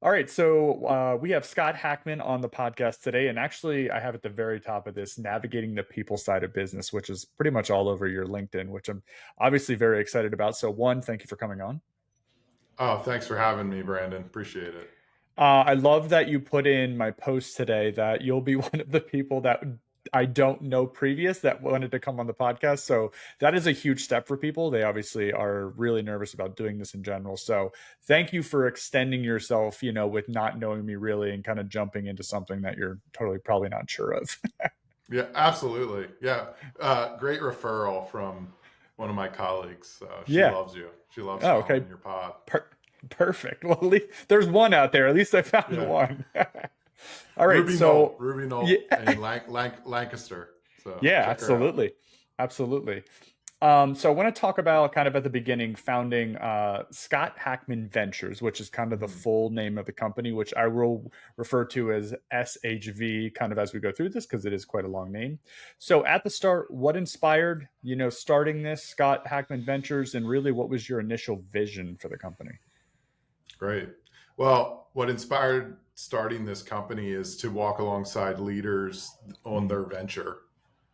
All right, so we have Scott Hackman on the podcast today, and actually, I have at the very top of this navigating the people side of business, which is pretty much all over your LinkedIn, which I'm obviously very excited about. So, one, thank you for coming on. Oh, thanks for having me, Brandon. Appreciate it. I love that you put in my post today that you'll be one of the people that I don't know previous that wanted to come on the podcast. So that is a huge step for people. They obviously are really nervous about doing this in general. So thank you for extending yourself, with not knowing me really and kind of jumping into something that you're totally probably not sure of. Yeah, absolutely. Yeah. Great referral from one of my colleagues. She Yeah. loves you. She loves Oh, okay. following your pod. Per- Perfect. Well, at least there's one out there. At least I found Yeah. one. All right. Ruby Knoll, So, Ruby Knoll yeah. in Lancaster. So Yeah, check her out. absolutely. Absolutely. So I want to talk about kind of at the beginning founding Scott Hackman Ventures, which is kind of the Mhm. full name of the company, which I will refer to as SHV kind of as we go through this because it is quite a long name. So at the start, what inspired, starting this Scott Hackman Ventures, and really what was your initial vision for the company? Great. Well, what inspired starting this company is to walk alongside leaders on Mm, their venture.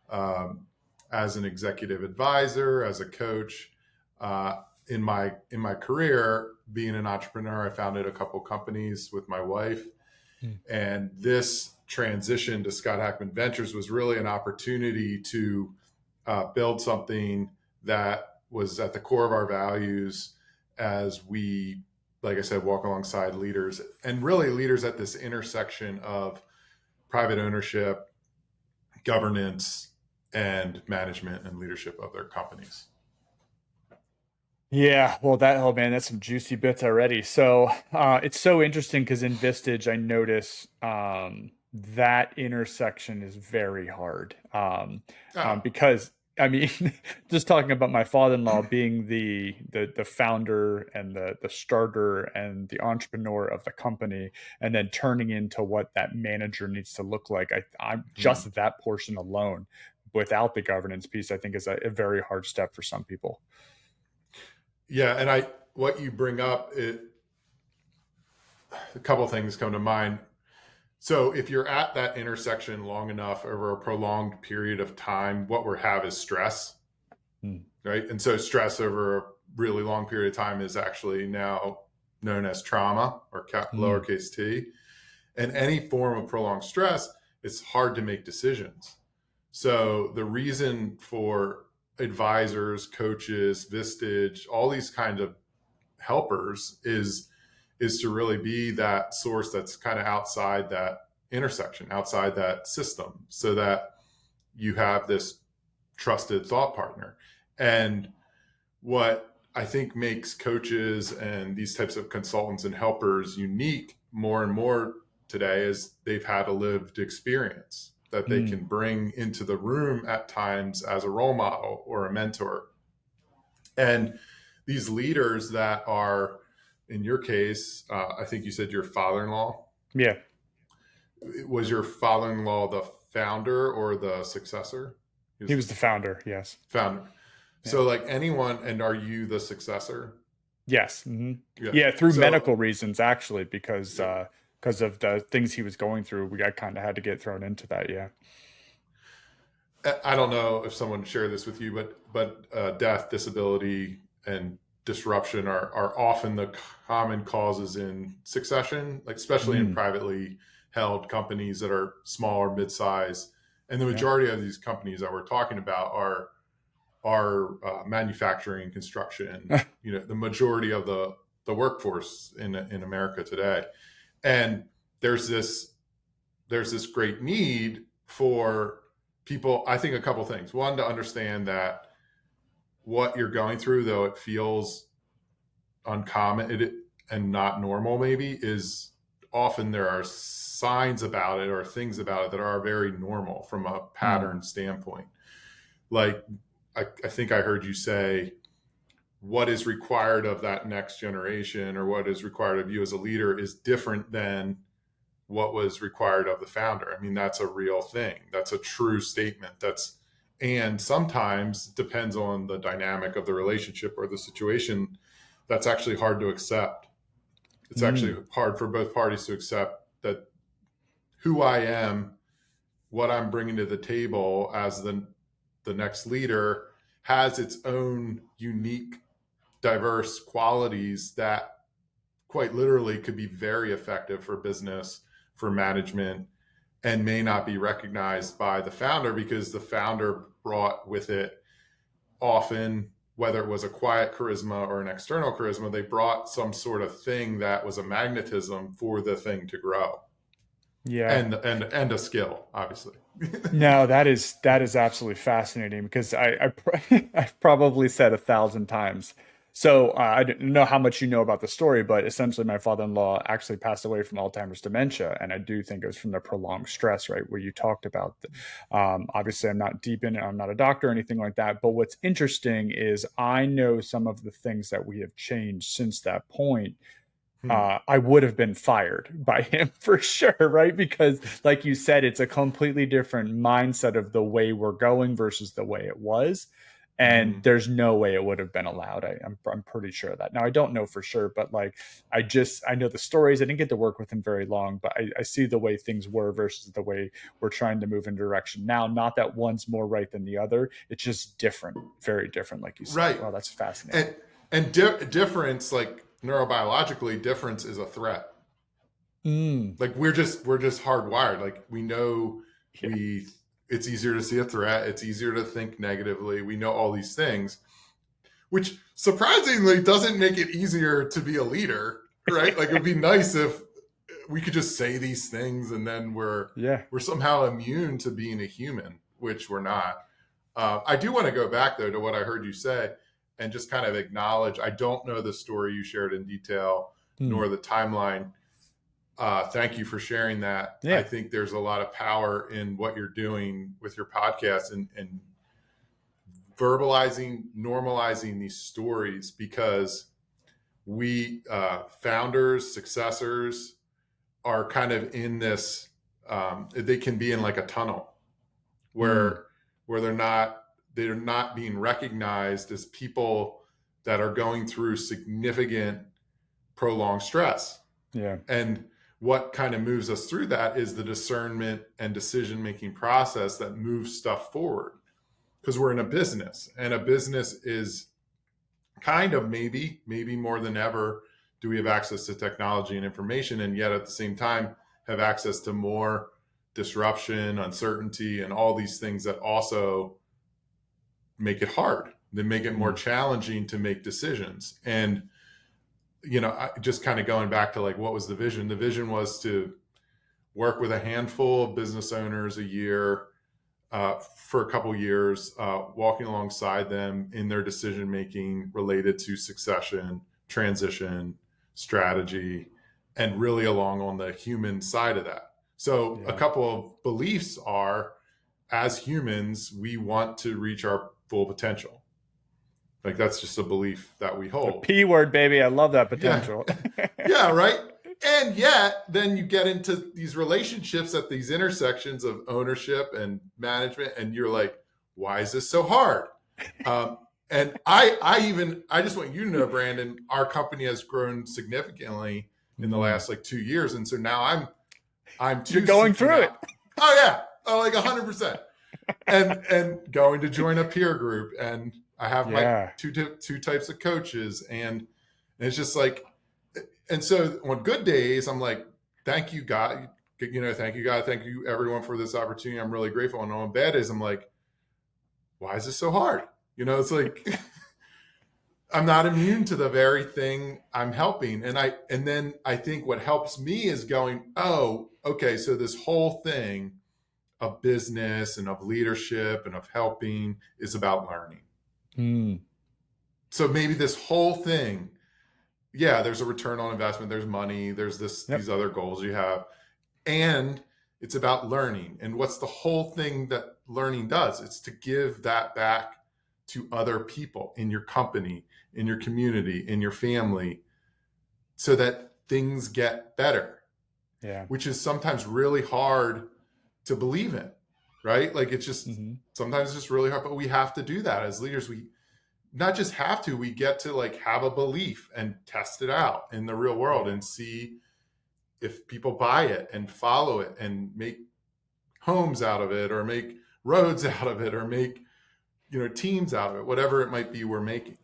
Um, as an executive advisor, as a coach, in my career, being an entrepreneur, I founded a couple companies with my wife, mm, and this transition to Scott Hackman Ventures was really an opportunity to build something that was at the core of our values as we, like I said, walk alongside leaders and really leaders at this intersection of private ownership, governance, and management and leadership of their companies. Yeah, well, oh man, that's some juicy bits already. So it's so interesting because in Vistage, I notice that intersection is very hard. Oh, Because I mean, just talking about my father-in-law being the founder and the starter and the entrepreneur of the company, and then turning into what that manager needs to look like. I'm hmm. just that portion alone, without the governance piece, I think is a very hard step for some people. Yeah, and what you bring up, a couple of things come to mind. So if you're at that intersection long enough over a prolonged period of time, what we have is stress, Mm, right? And so stress over a really long period of time is actually now known as trauma or mm, lowercase t. And any form of prolonged stress, it's hard to make decisions. So the reason for advisors, coaches, Vistage, all these kinds of helpers is to really be that source that's kind of outside that intersection, outside that system, so that you have this trusted thought partner. And what I think makes coaches and these types of consultants and helpers unique more and more today is they've had a lived experience that they mm. can bring into the room at times as a role model or a mentor. And these leaders that are, in your case, I think you said your father-in-law. Yeah, Was your father-in-law the founder or the successor? He he was was the the founder. Yes. founder. Yeah. So, like anyone, and are you the successor? Yes. Hmm. Yeah. Yeah, through medical So, reasons, actually, yeah. because of the things he was going through, we got kind of had to get thrown into that. Yeah. I don't know if someone shared this with you, but death, disability, and disruption are often the common causes in succession, like especially in Mm, privately held companies that are small or mid-size. And the yeah. majority of these companies that we're talking about are manufacturing, construction. You know, the majority of the workforce in America today, and there's this there's this great need for people. I think a couple things. One, to understand that what you're going through, though it feels uncommon and not normal, maybe, is often there are signs about it or things about it that are very normal from a Mm, pattern standpoint. Like I think I heard you say what is required of that next generation or what is required of you as a leader is different than what was required of the founder. I mean, that's a real thing. That's a true statement. And sometimes depends on the dynamic of the relationship or the situation. That's actually hard to accept. It's actually hard for both parties to accept that who I am, what I'm bringing to the table as the next leader, has its own unique, diverse qualities that quite literally could be very effective for business, for management, and may not be recognized by the founder because the founder brought with it often, whether it was a quiet charisma or an external charisma, they brought some sort of thing that was a magnetism for the thing to grow. Yeah. And a skill, obviously. No, that is absolutely fascinating because I've probably said 1,000 times. So I don't know how much you know about the story, but essentially my father-in-law actually passed away from Alzheimer's dementia, and I do think it was from the prolonged stress, right? Where you talked about. Obviously, I'm not deep in it. I'm not a doctor or anything like that. But what's interesting is I know some of the things that we have changed since that point. I would have been fired by him for sure, right? Because, like you said, it's a completely different mindset of the way we're going versus the way it was. And there's no way it would have been allowed. I'm pretty sure of that. Now, I don't know for sure, but like, I know the stories. I didn't get to work with him very long, but I see the way things were versus the way we're trying to move in direction now. Not that one's more right than the other. It's just different, very different, like you said. Right. Wow, that's fascinating. And difference, like neurobiologically, difference is a threat. Like we're just hardwired. Like we know it's easier to see a threat. It's easier to think negatively. We know all these things, which surprisingly doesn't make it easier to be a leader, right? Like it'd be nice if we could just say these things and then we're somehow immune to being a human, which we're not. I do want to go back though to what I heard you say and just kind of acknowledge, I don't know the story you shared in detail, nor the timeline. Thank you for sharing that. Yeah. I think there's a lot of power in what you're doing with your podcast and verbalizing, normalizing these stories, because we founders, successors are kind of in this, they can be in like a tunnel where they're not being recognized as people that are going through significant prolonged stress. Yeah. And what kind of moves us through that is the discernment and decision-making process that moves stuff forward. Because we're in a business, and a business is kind of maybe more than ever do we have access to technology and information, and yet at the same time have access to more disruption, uncertainty, and all these things that also make it hard. They make it more challenging to make decisions. And just kind of going back to like, what was the vision? The vision was to work with a handful of business owners a year for a couple years, walking alongside them in their decision-making related to succession, transition, strategy, and really along on the human side of that. So a couple of beliefs are, as humans, we want to reach our full potential. Like that's just a belief that we hold. The P word, baby. I love that potential. Yeah, right. And yet then you get into these relationships at these intersections of ownership and management, and you're like, why is this so hard? And I just want you to know, Brandon, our company has grown significantly in the last like 2 years. And so now I'm You're going through it. Oh yeah. Oh, like 100%. And going to join a peer group, and I have my two types of coaches, and it's just like, and so on good days, I'm like, thank you, God. Thank you, God. Thank you, everyone, for this opportunity. I'm really grateful. And on bad days, I'm like, why is this so hard? It's like, I'm not immune to the very thing I'm helping. And then I think what helps me is going, oh, okay, so this whole thing of business and of leadership and of helping is about learning. So maybe this whole thing, there's a return on investment, there's money, there's these other goals you have, and it's about learning. And what's the whole thing that learning does? It's to give that back to other people in your company, in your community, in your family, so that things get better. Which is sometimes really hard to believe in, right? Like it's just sometimes it's just really hard, but we have to do that as leaders. not just have to, we get to like have a belief and test it out in the real world and see if people buy it and follow it and make homes out of it, or make roads out of it, or make, teams out of it, whatever it might be we're making.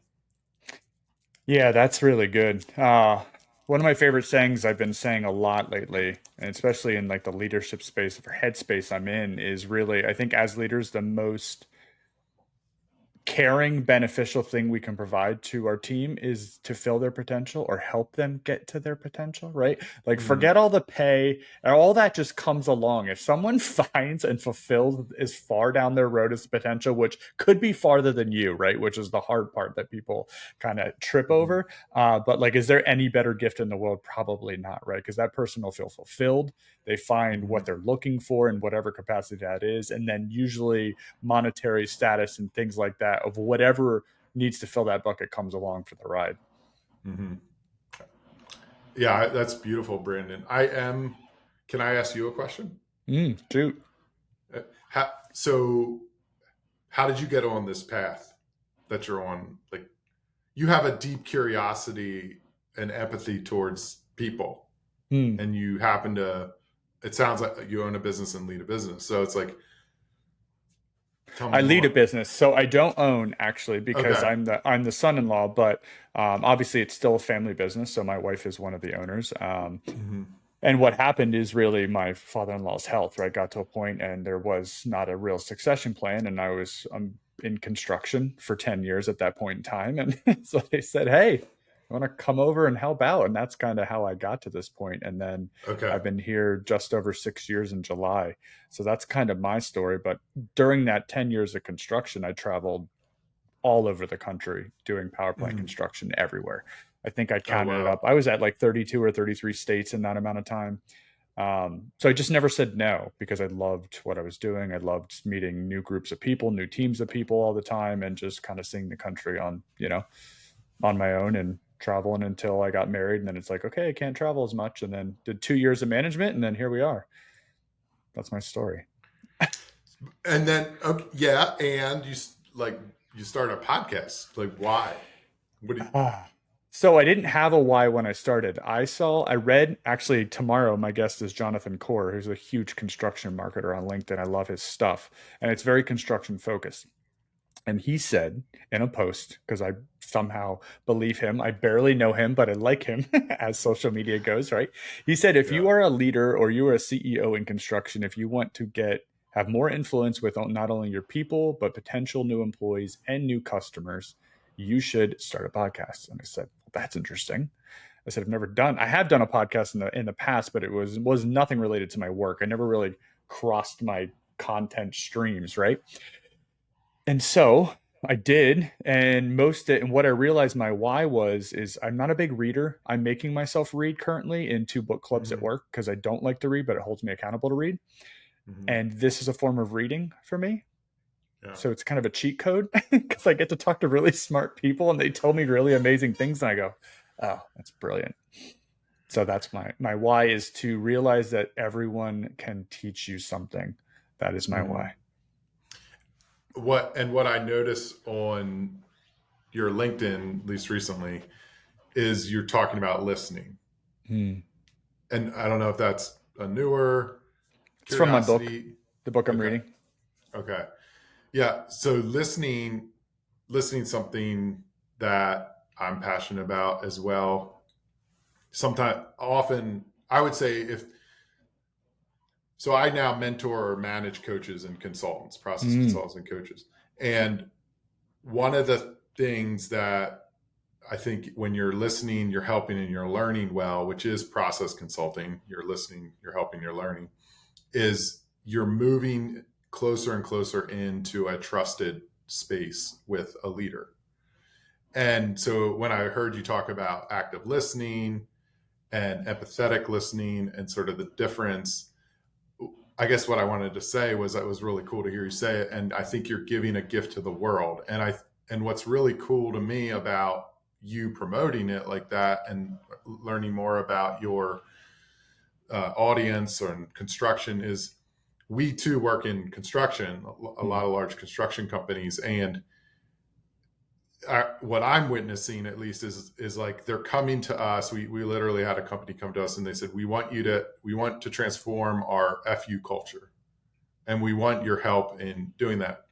Yeah, that's really good. One of my favorite sayings I've been saying a lot lately, and especially in like the leadership space or headspace I'm in, is really, I think as leaders, the most caring, beneficial thing we can provide to our team is to fill their potential or help them get to their potential, right? Like, Mm-hmm. forget all the pay and all that just comes along. If someone finds and fulfills as far down their road as potential, which could be farther than you, right? Which is the hard part that people kind of trip Mm-hmm. over. But like, is there any better gift in the world? Probably not, right? Because that person will feel fulfilled. They find Mm-hmm. what they're looking for in whatever capacity that is. And then usually monetary status and things like that of whatever needs to fill that bucket comes along for the ride. Mm-hmm. Yeah, that's beautiful, Brandon. Can I ask you a question? Shoot. So how did you get on this path that you're on? Like, you have a deep curiosity and empathy towards people, Mm. and you happen to, it sounds like you own a business and lead a business. So it's like, tell me I lead a more. business, so I don't own actually because Okay. I'm the son-in-law, but obviously it's still a family business. So my wife is one of the owners. Mm-hmm. And what happened is really my father-in-law's health, right, got to a point and there was not a real succession plan. And I was in construction for 10 years at that point in time. And so they said, hey, I want to come over and help out. And that's kind of how I got to this point. And then Okay. I've been here just over 6 years in July. So that's kind of my story. But during that 10 years of construction, I traveled all over the country doing power plant Mm-hmm. construction everywhere. I think I Oh, counted it wow. up. I was at like 32 or 33 states in that amount of time. So I just never said no because I loved what I was doing. I loved meeting new groups of people, new teams of people all the time, and just kind of seeing the country on my own and traveling until I got married. And then it's like, okay, I can't travel as much. And then did 2 years of management, and then here we are. That's my story. And then, okay, yeah. And you start a podcast. Like, why? What do you, Ah. So I didn't have a why when I started. I read, actually, tomorrow, my guest is Jonathan Core, who's a huge construction marketer on LinkedIn. I love his stuff, and it's very construction focused. And he said in a post, because I somehow believe him, I barely know him, but I like him as social media goes, right? He said, if yeah. you are a leader or you are a CEO in construction, if you want to have more influence with not only your people, but potential new employees and new customers, you should start a podcast. And I said, well, that's interesting. I said, I have done a podcast in the past, but it was nothing related to my work. I never really crossed my content streams, right? And so I did, and what I realized my why is I'm not a big reader. I'm making myself read currently in 2 book clubs at Mm-hmm. work because I don't like to read, but it holds me accountable to read. Mm-hmm. And this is a form of reading for me. Yeah. So it's kind of a cheat code because I get to talk to really smart people and they tell me really amazing things. And I go, oh, that's brilliant. So that's my why is to realize that everyone can teach you something. That is my Mm-hmm. why. What I notice on your LinkedIn, at least recently, is you're talking about listening. Hmm. And I don't know if that's a newer It's from my book, curiosity. the book I'm Okay. reading. Okay. Yeah. So listening something that I'm passionate about as well. Sometimes, often, I would say if so, I now mentor or manage coaches and consultants, process Mm. consultants and coaches. And one of the things that I think when you're listening, you're helping and you're learning well, which is process consulting. You're listening, you're helping, you're learning, is you're moving closer and closer into a trusted space with a leader. And so when I heard you talk about active listening and empathetic listening and sort of the difference, I guess what I wanted to say was that was really cool to hear you say it. And I think you're giving a gift to the world. And what's really cool to me about you promoting it like that and learning more about your audience or in construction is we too work in construction, a lot of large construction companies, and what I'm witnessing at least is like they're coming to us. We literally had a company come to us and they said, we want to transform our FU culture, and we want your help in doing that.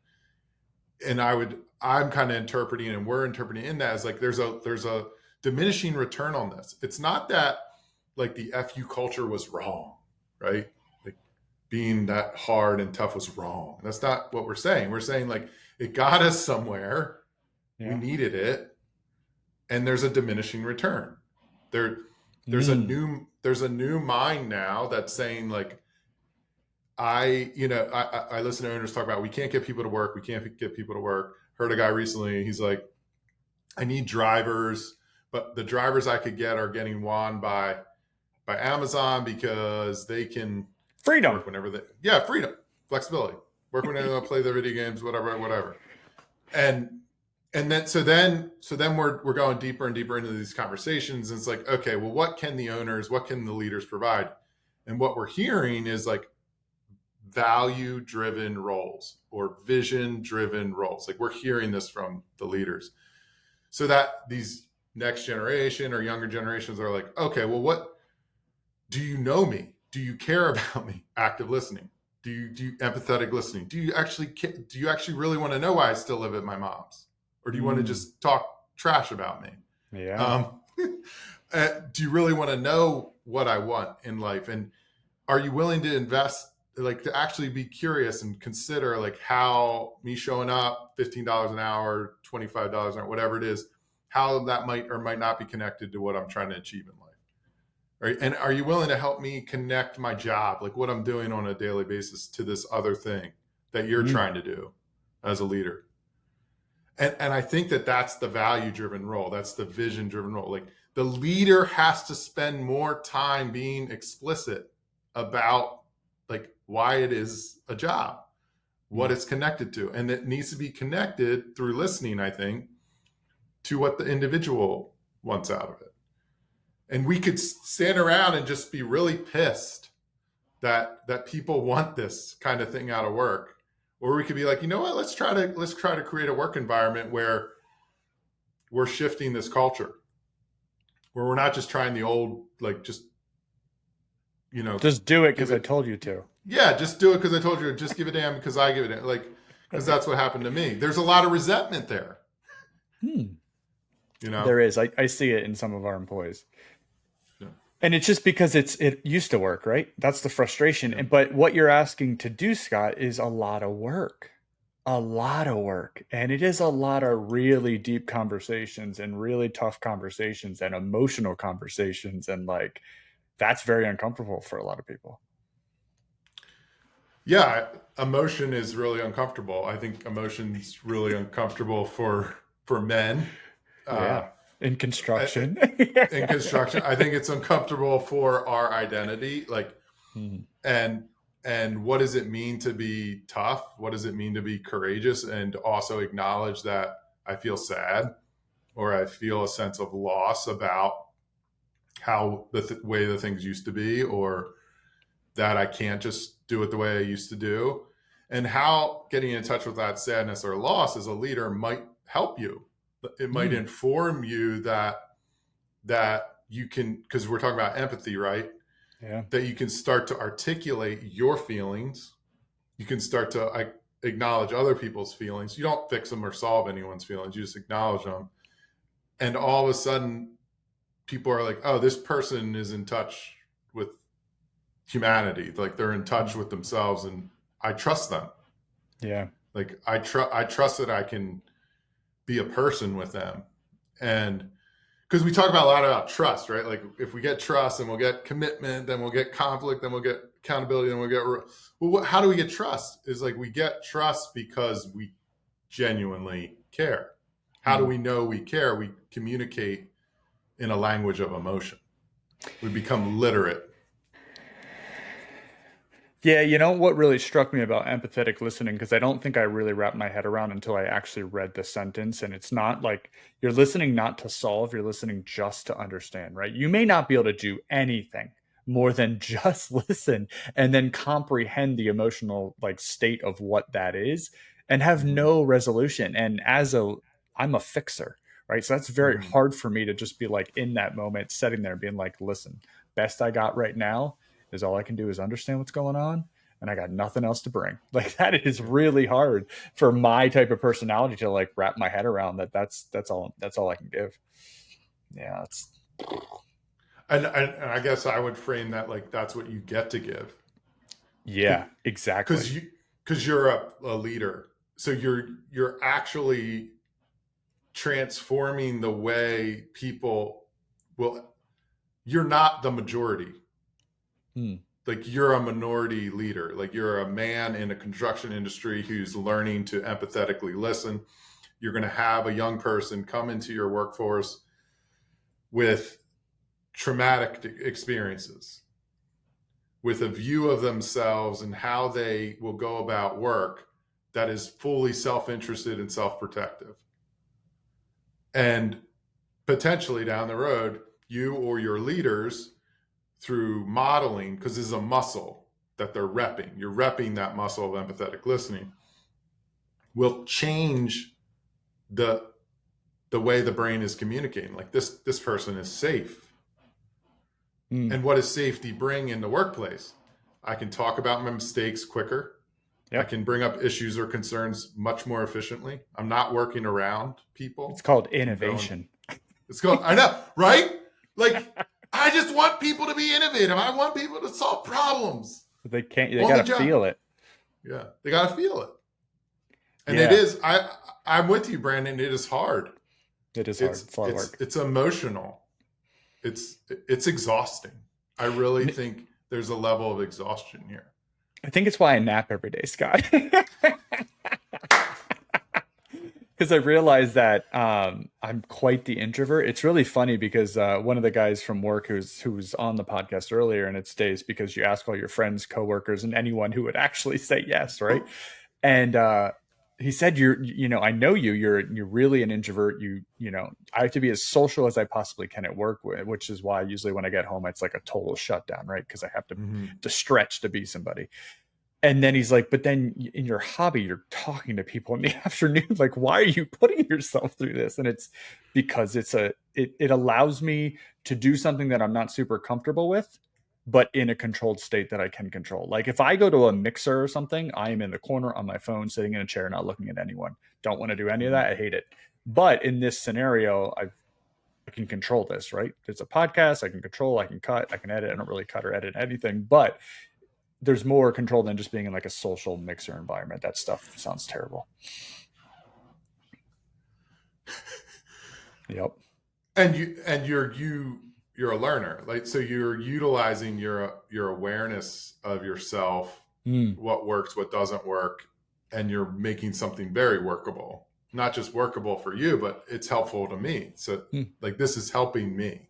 And I'm kind of interpreting, and we're interpreting in that as like there's a diminishing return on this. It's not that like the FU culture was wrong, right? Like being that hard and tough was wrong. That's not what we're saying. We're saying like it got us somewhere. We Yeah. needed it, and there's a diminishing return. There's a new mind now that's saying like I listen to owners talk about we can't get people to work. We can't get people to work. Heard a guy recently. He's like, I need drivers, but the drivers I could get are getting won by Amazon because they can Freedom. work whenever freedom, flexibility, work whenever they want to play their video games, whatever. And then so then we're going deeper and deeper into these conversations, and it's like, okay, well, what can the leaders provide? And what we're hearing is like value driven roles or vision driven roles. Like we're hearing this from the leaders, so that these next generation or younger generations are like, okay, well, what do you know me? Do you care about me? Active listening. Do you empathetic listening? Do you actually really want to know why I still live at my mom's, or do you want to just talk trash about me? Yeah. Do you really want to know what I want in life? And are you willing to invest, like to actually be curious and consider like how me showing up $15 an hour, $25 an hour, whatever it is, how that might or might not be connected to what I'm trying to achieve in life? Right? And are you willing to help me connect my job, like what I'm doing on a daily basis, to this other thing that you're trying to do as a leader? And I think that's the value driven role. That's the vision driven role. Like the leader has to spend more time being explicit about like why it is a job, what it's connected to. And it needs to be connected through listening, I think, to what the individual wants out of it. And we could stand around and just be really pissed that people want this kind of thing out of work. Or we could be like, you know what, let's try to create a work environment where we're shifting this culture, where we're not just trying the old, like just do it because I told you to. Yeah, just do it because I told you. Just give a damn because I give a damn. Like, because that's what happened to me. There's a lot of resentment there. There is. I see it in some of our employees. Yeah. And it's just because it used to work, right? That's the frustration. Yeah. But what you're asking to do, Scott, is a lot of work. And it is a lot of really deep conversations and really tough conversations and emotional conversations. And like, that's very uncomfortable for a lot of people. Yeah, emotion is really uncomfortable. I think emotion's really uncomfortable for men. In construction. In construction. I think it's uncomfortable for our identity. Like, and what does it mean to be tough? What does it mean to be courageous? And also acknowledge that I feel sad, or I feel a sense of loss about how the way the things used to be, or that I can't just do it the way I used to do. And how getting in touch with that sadness or loss as a leader might help you. It might inform you that you can, because we're talking about empathy, right? Yeah. That you can start to articulate your feelings. You can start to acknowledge other people's feelings. You don't fix them or solve anyone's feelings. You just acknowledge them. And all of a sudden, people are like, oh, this person is in touch with humanity. Like they're in touch with themselves, and I trust them. Yeah. Like I trust that I can be a person with them. And because we talk a lot about trust, right? Like if we get trust, then we'll get commitment, then we'll get conflict, then we'll get accountability, then we'll get, well, how do we get trust? Is like we get trust because we genuinely care. How do we know we care? We communicate in a language of emotion. We become literate. Yeah, you know what really struck me about empathetic listening, because I don't think I really wrapped my head around until I actually read the sentence. And it's not like you're listening not to solve, you're listening just to understand, right? You may not be able to do anything more than just listen and then comprehend the emotional like state of what that is and have no resolution. And as a I'm a fixer, right? So that's very hard for me to just be like in that moment, sitting there being like, listen, best I got right now is all I can do is understand what's going on. And I got nothing else to bring. Like that is really hard for my type of personality to like wrap my head around that. That's all I can give. Yeah. It's And I guess I would frame that like that's what you get to give. yeah, exactly. Because you're a leader, so you're actually transforming the way people will. You're not the majority. Like you're a minority leader. Like you're a man in a construction industry who's learning to empathetically listen. You're going to have a young person come into your workforce with traumatic experiences, with a view of themselves and how they will go about work that is fully self-interested and self-protective. And potentially down the road, you or your leaders, through modeling, because this is a muscle that they're repping, you're repping that muscle of empathetic listening, will change the way the brain is communicating. Like this person is safe. And what does safety bring in the workplace? I can talk about my mistakes quicker. Yep. I can bring up issues or concerns much more efficiently. I'm not working around people. It's called innovation. I know, right? Like, I just want people to be innovative. I want people to solve problems. But they got to feel it. Yeah, they got to feel it. And it is, I'm with you, Brandon. It is hard. It is hard. It's a lot of work. It's emotional. It's exhausting. I really think there's a level of exhaustion here. I think it's why I nap every day, Scott. Because I realized that I'm quite the introvert. It's really funny because one of the guys from work who was on the podcast earlier, and it stays because you ask all your friends, coworkers, and anyone who would actually say yes, right? And he said, I know you're really an introvert. I have to be as social as I possibly can at work, which is why usually when I get home, it's like a total shutdown, right? Because I have to stretch to be somebody. And then he's like, but then in your hobby, you're talking to people in the afternoon. Like, why are you putting yourself through this? And it's because it allows me to do something that I'm not super comfortable with, but in a controlled state that I can control. Like if I go to a mixer or something, I am in the corner on my phone, sitting in a chair, not looking at anyone. Don't want to do any of that. I hate it. But in this scenario, I can control this, right? It's a podcast. I can control, I can cut, I can edit. I don't really cut or edit anything, but there's more control than just being in like a social mixer environment. That stuff sounds terrible. Yep. And you're a learner, like, so you're utilizing your awareness of yourself, what works, what doesn't work, and you're making something very workable, not just workable for you, but it's helpful to me. So like, this is helping me.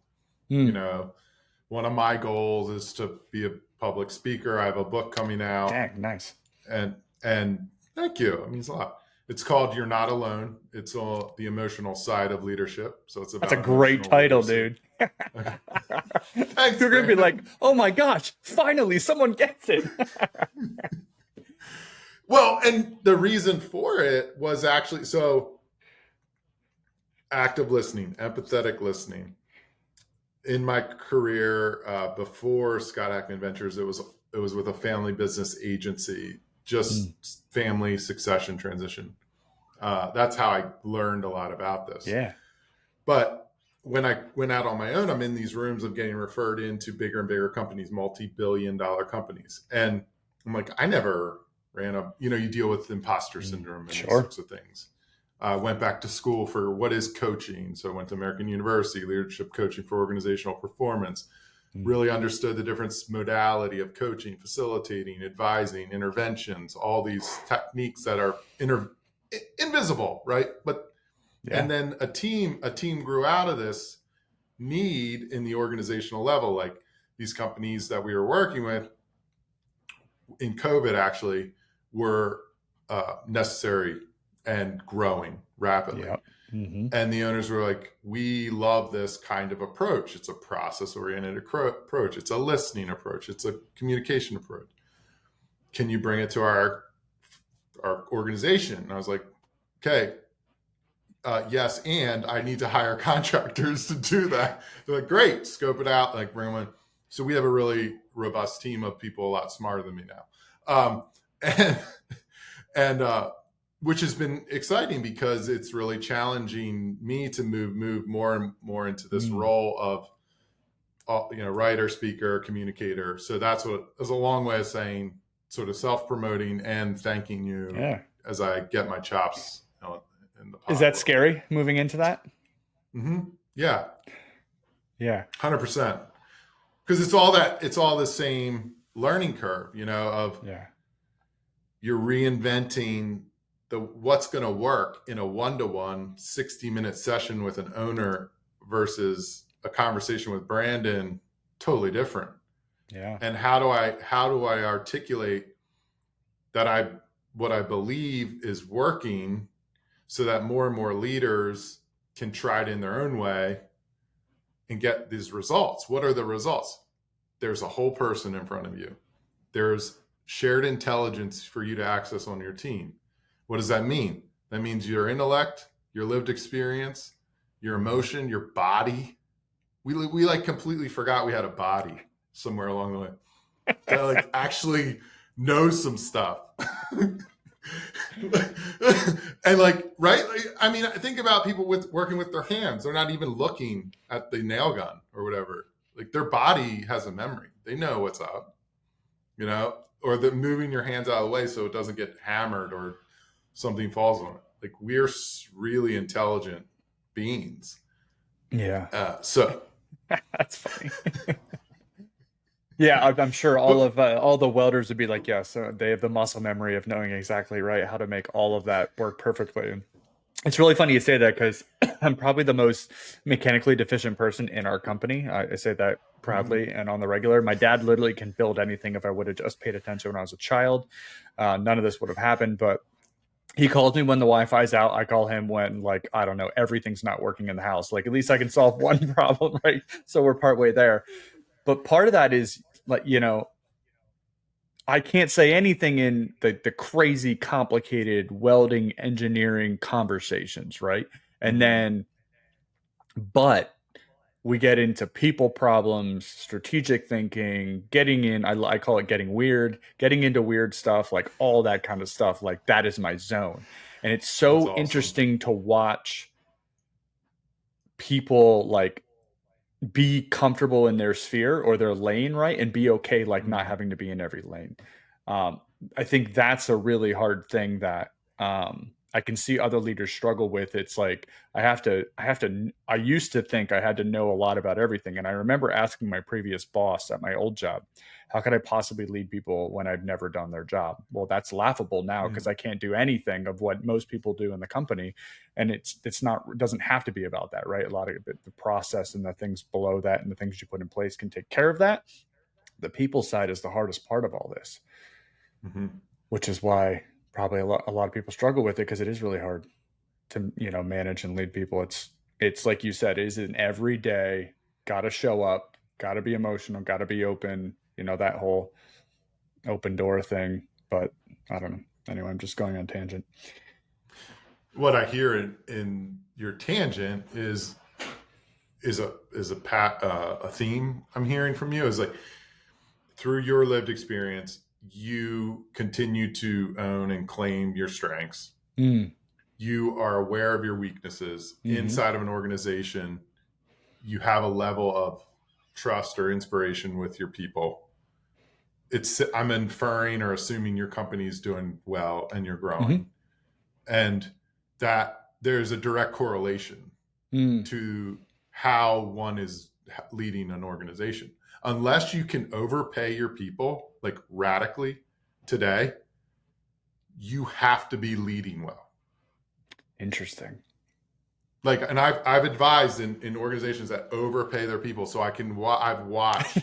One of my goals is to be a public speaker. I have a book coming out. Dang, nice. And thank you. It means a lot. It's called You're Not Alone. It's all the emotional side of leadership. So it's about. That's a great title, dude. Thanks, you're gonna be like, oh my gosh, finally someone gets it. Well, and the reason for it was actually, so active listening, empathetic listening. In my career, before Scott Ackman Ventures, it was with a family business agency, just family succession transition. That's how I learned a lot about this. Yeah. But when I went out on my own, I'm in these rooms of getting referred into bigger and bigger companies, multi-billion-dollar companies. And I'm like, I never ran you deal with imposter syndrome and these sorts of things. Went back to school for what is coaching. So I went to American University, leadership coaching for organizational performance, really understood the different modality of coaching, facilitating, advising, interventions, all these techniques that are invisible, right? But and then a team grew out of this need in the organizational level. Like these companies that we were working with in COVID actually were necessary and growing rapidly. Yep. And the owners were like, we love this kind of approach. It's a process-oriented approach. It's a listening approach. It's a communication approach. Can you bring it to our organization? And I was like, okay, yes, and I need to hire contractors to do that. They're like, great, scope it out, like bring them in. So we have a really robust team of people a lot smarter than me now. And, and which has been exciting because it's really challenging me to move more and more into this role of, writer, speaker, communicator. So that's what is a long way of saying sort of self-promoting and thanking you as I get my chops in the pot. Is that scary moving into that? Mm-hmm. Yeah. Yeah. 100%. Because it's all the same learning curve, of you're reinventing what's going to work in a one-to-one 60-minute session with an owner versus a conversation with Brandon, totally different. Yeah. And how do I articulate that what I believe is working so that more and more leaders can try it in their own way and get these results? What are the results? There's a whole person in front of you. There's shared intelligence for you to access on your team. What does that mean? That means your intellect, your lived experience, your emotion, your body. We like completely forgot we had a body somewhere along the way that like actually knows some stuff. And like, right? I mean, think about people working with their hands. They're not even looking at the nail gun or whatever. Like their body has a memory. They know what's up, or the moving your hands out of the way so it doesn't get hammered or something falls on it. Like we're really intelligent beings. Yeah. So that's funny. Yeah, I'm sure all the welders would be like, yeah, so they have the muscle memory of knowing exactly right how to make all of that work perfectly. And it's really funny you say that because I'm probably the most mechanically deficient person in our company. I say that proudly and on the regular. My dad literally can build anything if I would have just paid attention when I was a child. None of this would have happened, but he calls me when the Wi-Fi's out. I call him when, like, I don't know, everything's not working in the house. Like, at least I can solve one problem, right? So we're partway there. But part of that is, like, I can't say anything in the crazy complicated welding engineering conversations, right? And then, but we get into people problems, strategic thinking, getting in, I call it getting weird, getting into weird stuff, like all that kind of stuff. Like that is my zone. And it's so interesting to watch people like be comfortable in their sphere or their lane, right? And be okay, like not having to be in every lane. I think that's a really hard thing that I can see other leaders struggle with. It's like I used to think I had to know a lot about everything. And I remember asking my previous boss at my old job, how could I possibly lead people when I've never done their job? Well, that's laughable now because I can't do anything of what most people do in the company. And it doesn't have to be about that, right? A lot of the process and the things below that and the things you put in place can take care of that. The people side is the hardest part of all this, which is why probably a lot of people struggle with it, because it is really hard to manage and lead people. It's like you said, is an everyday, gotta show up, gotta be emotional, gotta be open, that whole open door thing. But I don't know. Anyway, I'm just going on tangent. What I hear in your tangent is a theme I'm hearing from you is like, through your lived experience, you continue to own and claim your strengths. You are aware of your weaknesses inside of an organization. You have a level of trust or inspiration with your people. I'm inferring or assuming your company is doing well and you're growing, and that there's a direct correlation to how one is leading an organization. Unless you can overpay your people like radically today, you have to be leading well. Interesting. Like, and I've advised in organizations that overpay their people, so I've watched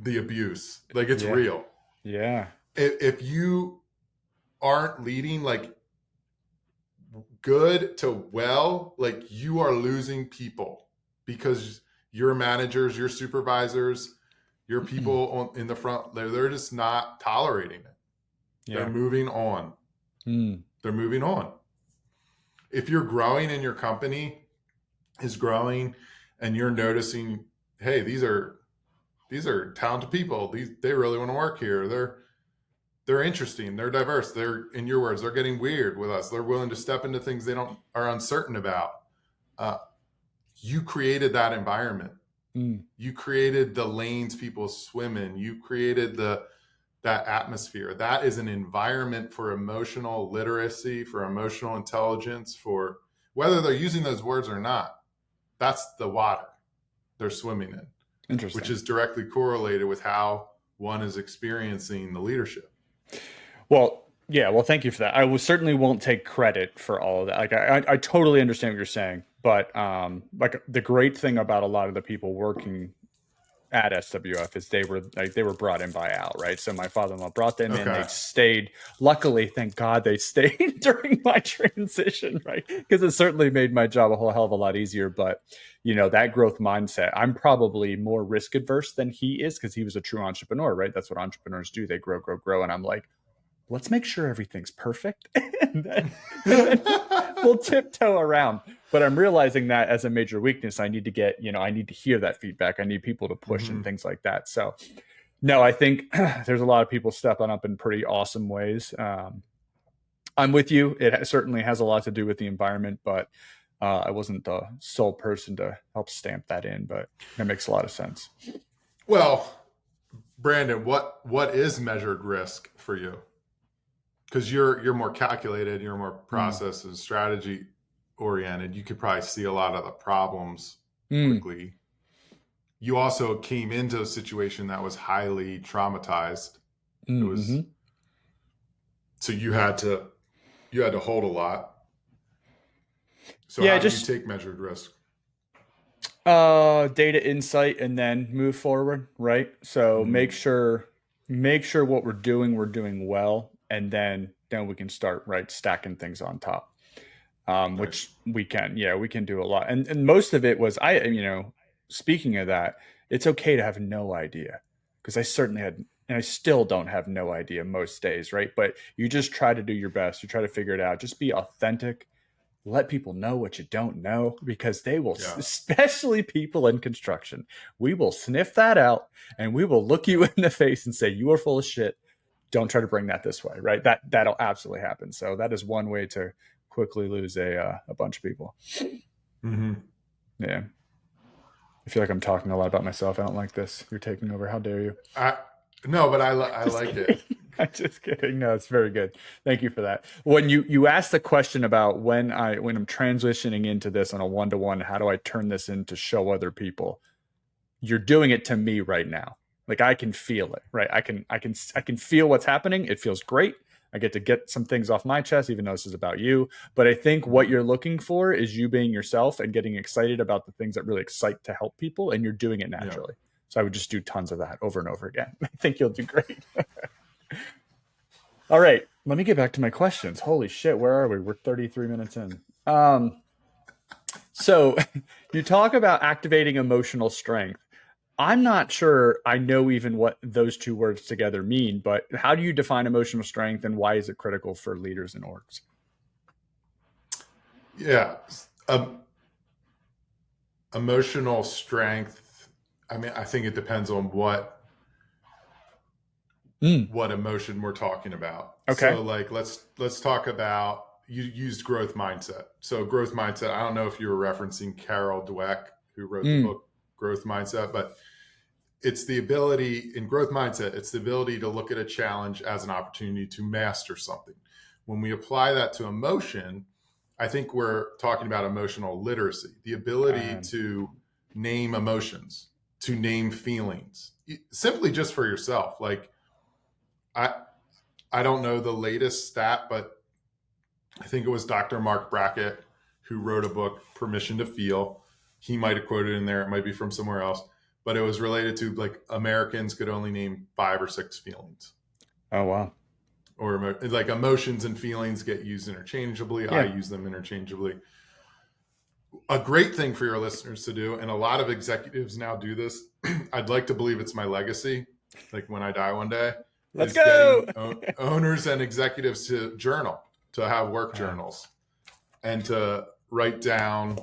the abuse. Like, it's real. Yeah. If you aren't leading like good to well, like you are losing people because your managers, your supervisors, your people in the front, they're just not tolerating it. They're moving on. They're moving on. if you're growing and your company is growing and you're noticing, hey, these are talented people. They really want to work here. They're interesting. They're diverse. They're, in your words, they're getting weird with us. They're willing to step into things they are uncertain about. You created that environment. You created the lanes people swim in. You created that atmosphere. That is an environment for emotional literacy, for emotional intelligence, for whether they're using those words or not. That's the water they're swimming in. Interesting. Which is directly correlated with how one is experiencing the leadership. Well, yeah. Well, thank you for that. Certainly won't take credit for all of that. Like, I totally understand what you're saying, but like the great thing about a lot of the people working at SWF is they were brought in by Al, right? So my father-in-law brought them in. They stayed. Luckily, thank God they stayed during my transition, right? Because it certainly made my job a whole hell of a lot easier. But that growth mindset, I'm probably more risk adverse than he is because he was a true entrepreneur, right? That's what entrepreneurs do. They grow, and I'm like, let's make sure everything's perfect, and then we'll tiptoe around. But I'm realizing that as a major weakness, I need to get, I need to hear that feedback. I need people to push and things like that. So no, I think there's a lot of people stepping up in pretty awesome ways. I'm with you. It certainly has a lot to do with the environment, but I wasn't the sole person to help stamp that in, but that makes a lot of sense. Well, Brandon, what is measured risk for you? Because you're more calculated, you're more process and strategy oriented. You could probably see a lot of the problems quickly. You also came into a situation that was highly traumatized. It was so you had to hold a lot. So how do you take measured risk? Data insight and then move forward, right? So make sure what we're doing well, and then we can start stacking things on top. Which we can do a lot. And most of it was, speaking of that, it's okay to have no idea, because I certainly had, and I still don't have no idea most days, right? But you just try to do your best. You try to figure it out. Just be authentic. Let people know what you don't know, because they will, especially people in construction, we will sniff that out and we will look you in the face and say, you are full of shit. Don't try to bring that this way, right? That'll absolutely happen. So that is one way to quickly lose a bunch of people. Yeah. I feel like I'm talking a lot about myself. I don't like this. You're taking over. How dare you? No, but I like it. I'm just kidding. No, it's very good. Thank you for that. When you asked the question about when I'm transitioning into this on a one-to-one, how do I turn this into show other people? You're doing it to me right now. Like, I can feel it, right? I can feel what's happening. It feels great. I get some things off my chest, even though this is about you. But I think what you're looking for is you being yourself and getting excited about the things that really excite to help people, and you're doing it naturally. Yeah. So I would just do tons of that over and over again. I think you'll do great. All right, let me get back to my questions. Holy shit, where are we? We're 33 minutes in. So you talk about activating emotional strength. I'm not sure I know even what those two words together mean, but how do you define emotional strength, and why is it critical for leaders and orgs? Yeah. Emotional strength. I mean, I think it depends on what emotion we're talking about. Okay. So like, let's talk about, you used growth mindset. So growth mindset, I don't know if you were referencing Carol Dweck, who wrote the book Growth Mindset, but it's the ability in growth mindset, it's the ability to look at a challenge as an opportunity to master something. When we apply that to emotion, I think we're talking about emotional literacy, the ability to name emotions, to name feelings, simply just for yourself. Like, I don't know the latest stat, but I think it was Dr. Mark Brackett who wrote a book, Permission to Feel. He might have quoted in there. It might be from somewhere else, but it was related to, like, Americans could only name 5 or 6 feelings. Oh, wow. Or like, emotions and feelings get used interchangeably. Yeah. I use them interchangeably. A great thing for your listeners to do, and a lot of executives now do this. I'd like to believe it's my legacy. Like, when I die one day, let's go. Getting owners and executives to journal, to have work journals. and to write down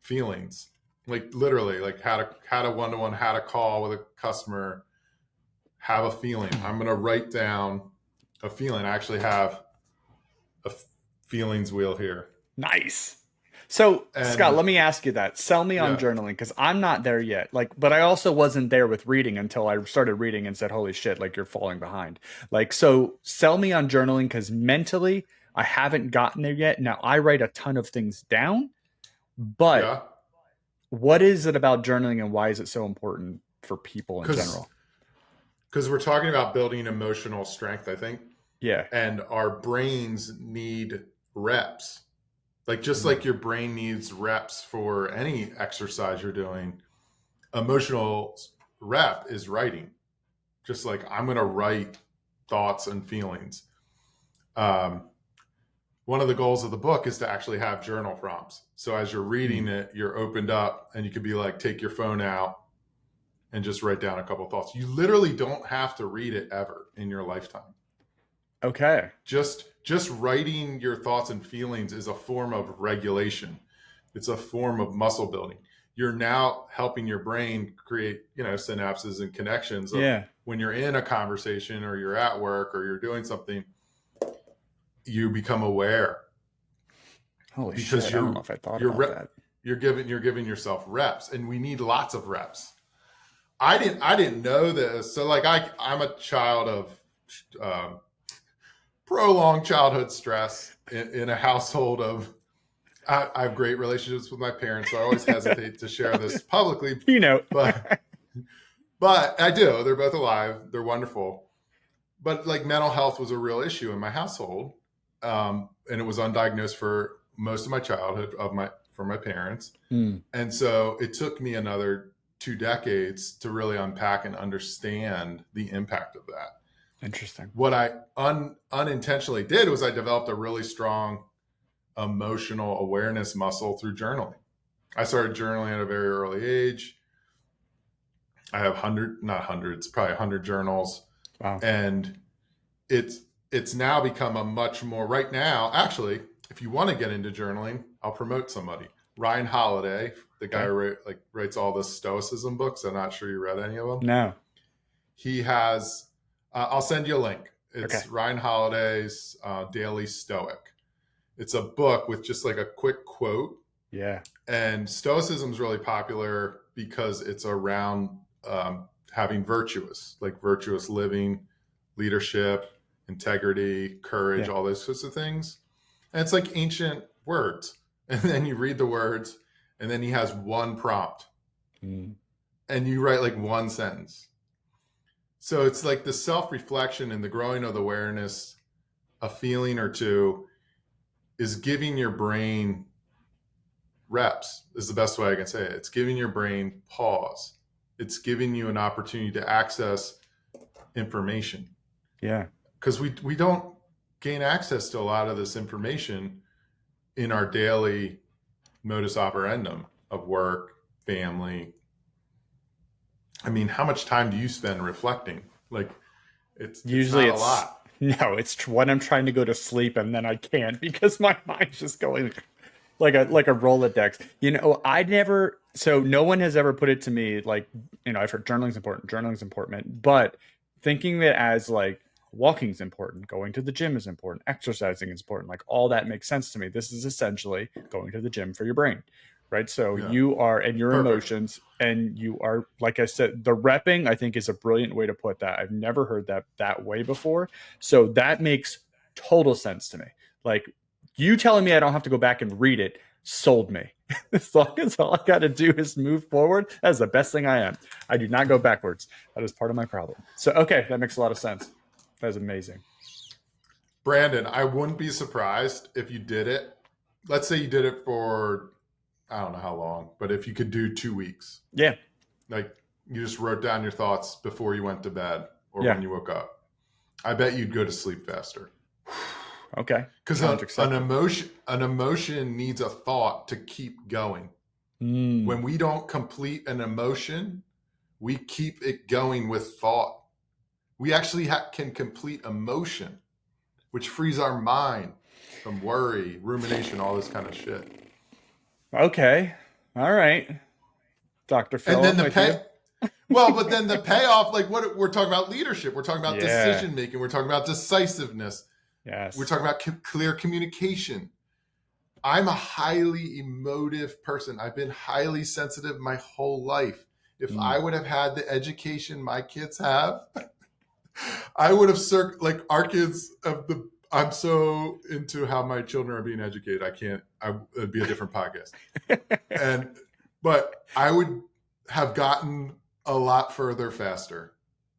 feelings, like literally, like had a one-to-one, had a call with a customer, have a feeling. I'm going to write down a feeling. I actually have a feelings wheel here. Nice. So, Scott, And let me ask you that. Sell me on yeah, journaling because I'm not there yet. Like, but I also wasn't there with reading until I started reading and said, "Holy shit, like you're falling behind." Like, so sell me on journaling because mentally I haven't gotten there yet. Now, I write a ton of things down, but yeah, what is it about journaling and why is it so important for people in because general? we're talking about building emotional strength, I think, Yeah. and our brains need reps. Like just Mm. like your brain needs reps for any exercise you're doing, emotional rep is writing. Just like I'm going to write thoughts and feelings. Um, One of the goals of the book is to actually have journal prompts. So as you're reading Mm. it, you're opened up and you could be like, take your phone out and just write down a couple of thoughts. You literally don't have to read it ever in your lifetime. Okay. Just writing your thoughts and feelings is a form of regulation. It's a form of muscle building. You're now helping your brain create, synapses and connections of Yeah. when you're in a conversation or you're at work or you're doing something, you become aware Holy because shit. I don't know if I thought you're about re- that. you're giving yourself reps, and we need lots of reps. I didn't know this. So like I'm a child of um, prolonged childhood stress in a household of I have great relationships with my parents, so I always hesitate to share this publicly, You know. but but I do. They're both alive. They're wonderful. But like mental health was a real issue in my household, and it was undiagnosed for most of my childhood from my parents, Mm. and so it took me another 2 decades to really unpack and understand the impact of that. Interesting. What I unintentionally did was I developed a really strong emotional awareness muscle through journaling. I started journaling at a very early age. I have not hundreds, probably 100 journals, Wow. and it's now become a much more right now. Actually, if you want to get into journaling, I'll promote somebody. Ryan Holiday, the guy Okay. who writes all the Stoicism books. I'm not sure you read any of them. No. He has. I'll send you a link. Okay. It's Ryan Holiday's Daily Stoic. It's a book with just like a quick quote. Yeah. And Stoicism is really popular because it's around having virtuous living, leadership, integrity, courage, Yeah. all those sorts of things. And it's like ancient words. And then you read the words, and then he has one prompt, Mm. and you write like one sentence. So it's like the self-reflection and the growing of the awareness, a feeling or two is giving your brain reps, is the best way I can say it. It's giving your brain pause. It's giving you an opportunity to access information. Yeah. Because we don't gain access to a lot of this information in our daily modus operandum of work, family. I mean, how much time do you spend reflecting? Like, it's Usually not a it's lot. no, it's when I'm trying to go to sleep and then I can't because my mind's just going like a Rolodex. You know, I never so no one has ever put it to me like, I've heard journaling's important, but thinking that as like walking's important, going to the gym is important, exercising is important, like all that makes sense to me. This is essentially going to the gym for your brain. Right. So Yeah. you are and your Perfect. emotions and you are, like I said, the repping, I think is a brilliant way to put that. I've never heard that way before. So that makes total sense to me. Like you telling me I don't have to go back and read it sold me. As long as all I got to do is move forward, that's the best thing I am. I do not go backwards. That is part of my problem. So, okay, that makes a lot of sense. That is amazing. Brandon, I wouldn't be surprised if you did it. Let's say you did it for, I don't know how long, but if you could do 2 weeks, Yeah. like you just wrote down your thoughts before you went to bed or Yeah. when you woke up, I bet you'd go to sleep faster. Okay. Because an emotion needs a thought to keep going. When we don't complete an emotion, we keep it going with thought. We actually can complete emotion, which frees our mind. from worry, rumination, all this kind of shit. Okay. All right. Dr. Phil, And then I'm with you. well, but then the payoff, like what we're talking about leadership, we're talking about Yeah. decision making, we're talking about decisiveness, Yes. we're talking about clear communication. I'm a highly emotive person. I've been highly sensitive my whole life. If I would have had the education my kids have, I would have like our kids of the. I'm so into how my children are being educated. It'd be a different podcast. But I would have gotten a lot further faster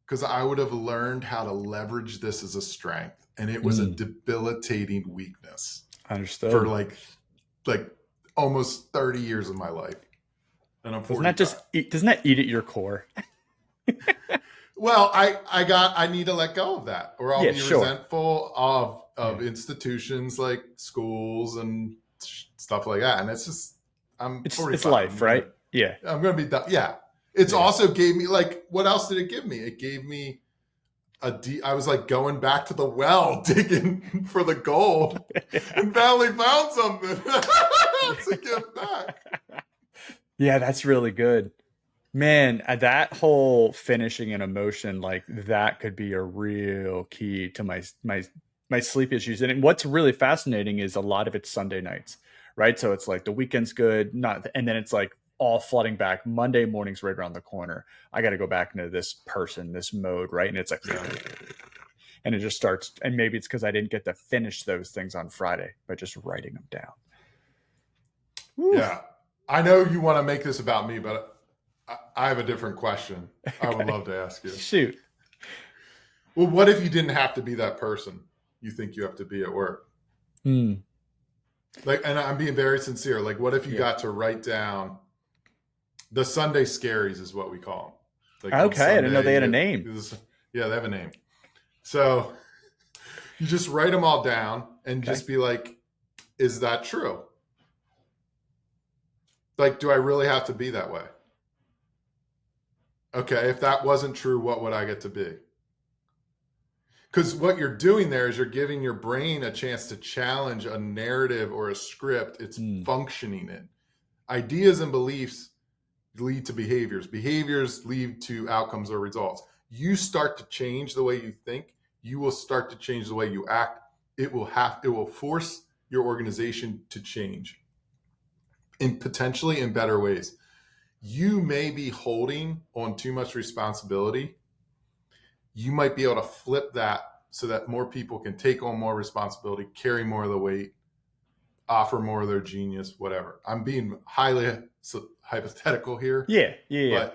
because I would have learned how to leverage this as a strength. And it was a debilitating weakness. Understood. For like almost 30 years of my life. And I'm 45. Doesn't that eat at your core? Well, I need to let go of that, or I'll be resentful of institutions like schools and stuff like that. And it's just, it's life, right? Yeah. I'm going to be done. Yeah. It's also gave me, like, what else did it give me? It gave me I was like going back to the well, digging for the gold, and finally found something to give back. Yeah, that's really good. Man, that whole finishing an emotion, like that could be a real key to my sleep issues. And what's really fascinating is a lot of it's Sunday nights, right? So it's like the weekend's good, and then it's like all flooding back. Monday morning's right around the corner. I got to go back into this mode, right? And it's like, and it just starts. And maybe it's because I didn't get to finish those things on Friday by just writing them down. Woo. Yeah. I know you want to make this about me, but I have a different question. I would love to ask you. Shoot. Well, what if you didn't have to be that person you think you have to be at work? Like, and I'm being very sincere. Like, what if you got to write down the Sunday scaries is what we call them. Like okay. Sunday, I didn't know they had a name. Yeah, they have a name. So you just write them all down and just be like, is that true? Like, do I really have to be that way? Okay, if that wasn't true, what would I get to be? Because what you're doing there is you're giving your brain a chance to challenge a narrative or a script it's functioning in. Ideas and beliefs lead to behaviors. Behaviors lead to outcomes or results. You start to change the way you think, you will start to change the way you act. It will force your organization to change potentially in better ways. You may be holding on too much responsibility. You might be able to flip that so that more people can take on more responsibility, carry more of the weight, offer more of their genius, whatever. I'm being highly hypothetical here. Yeah.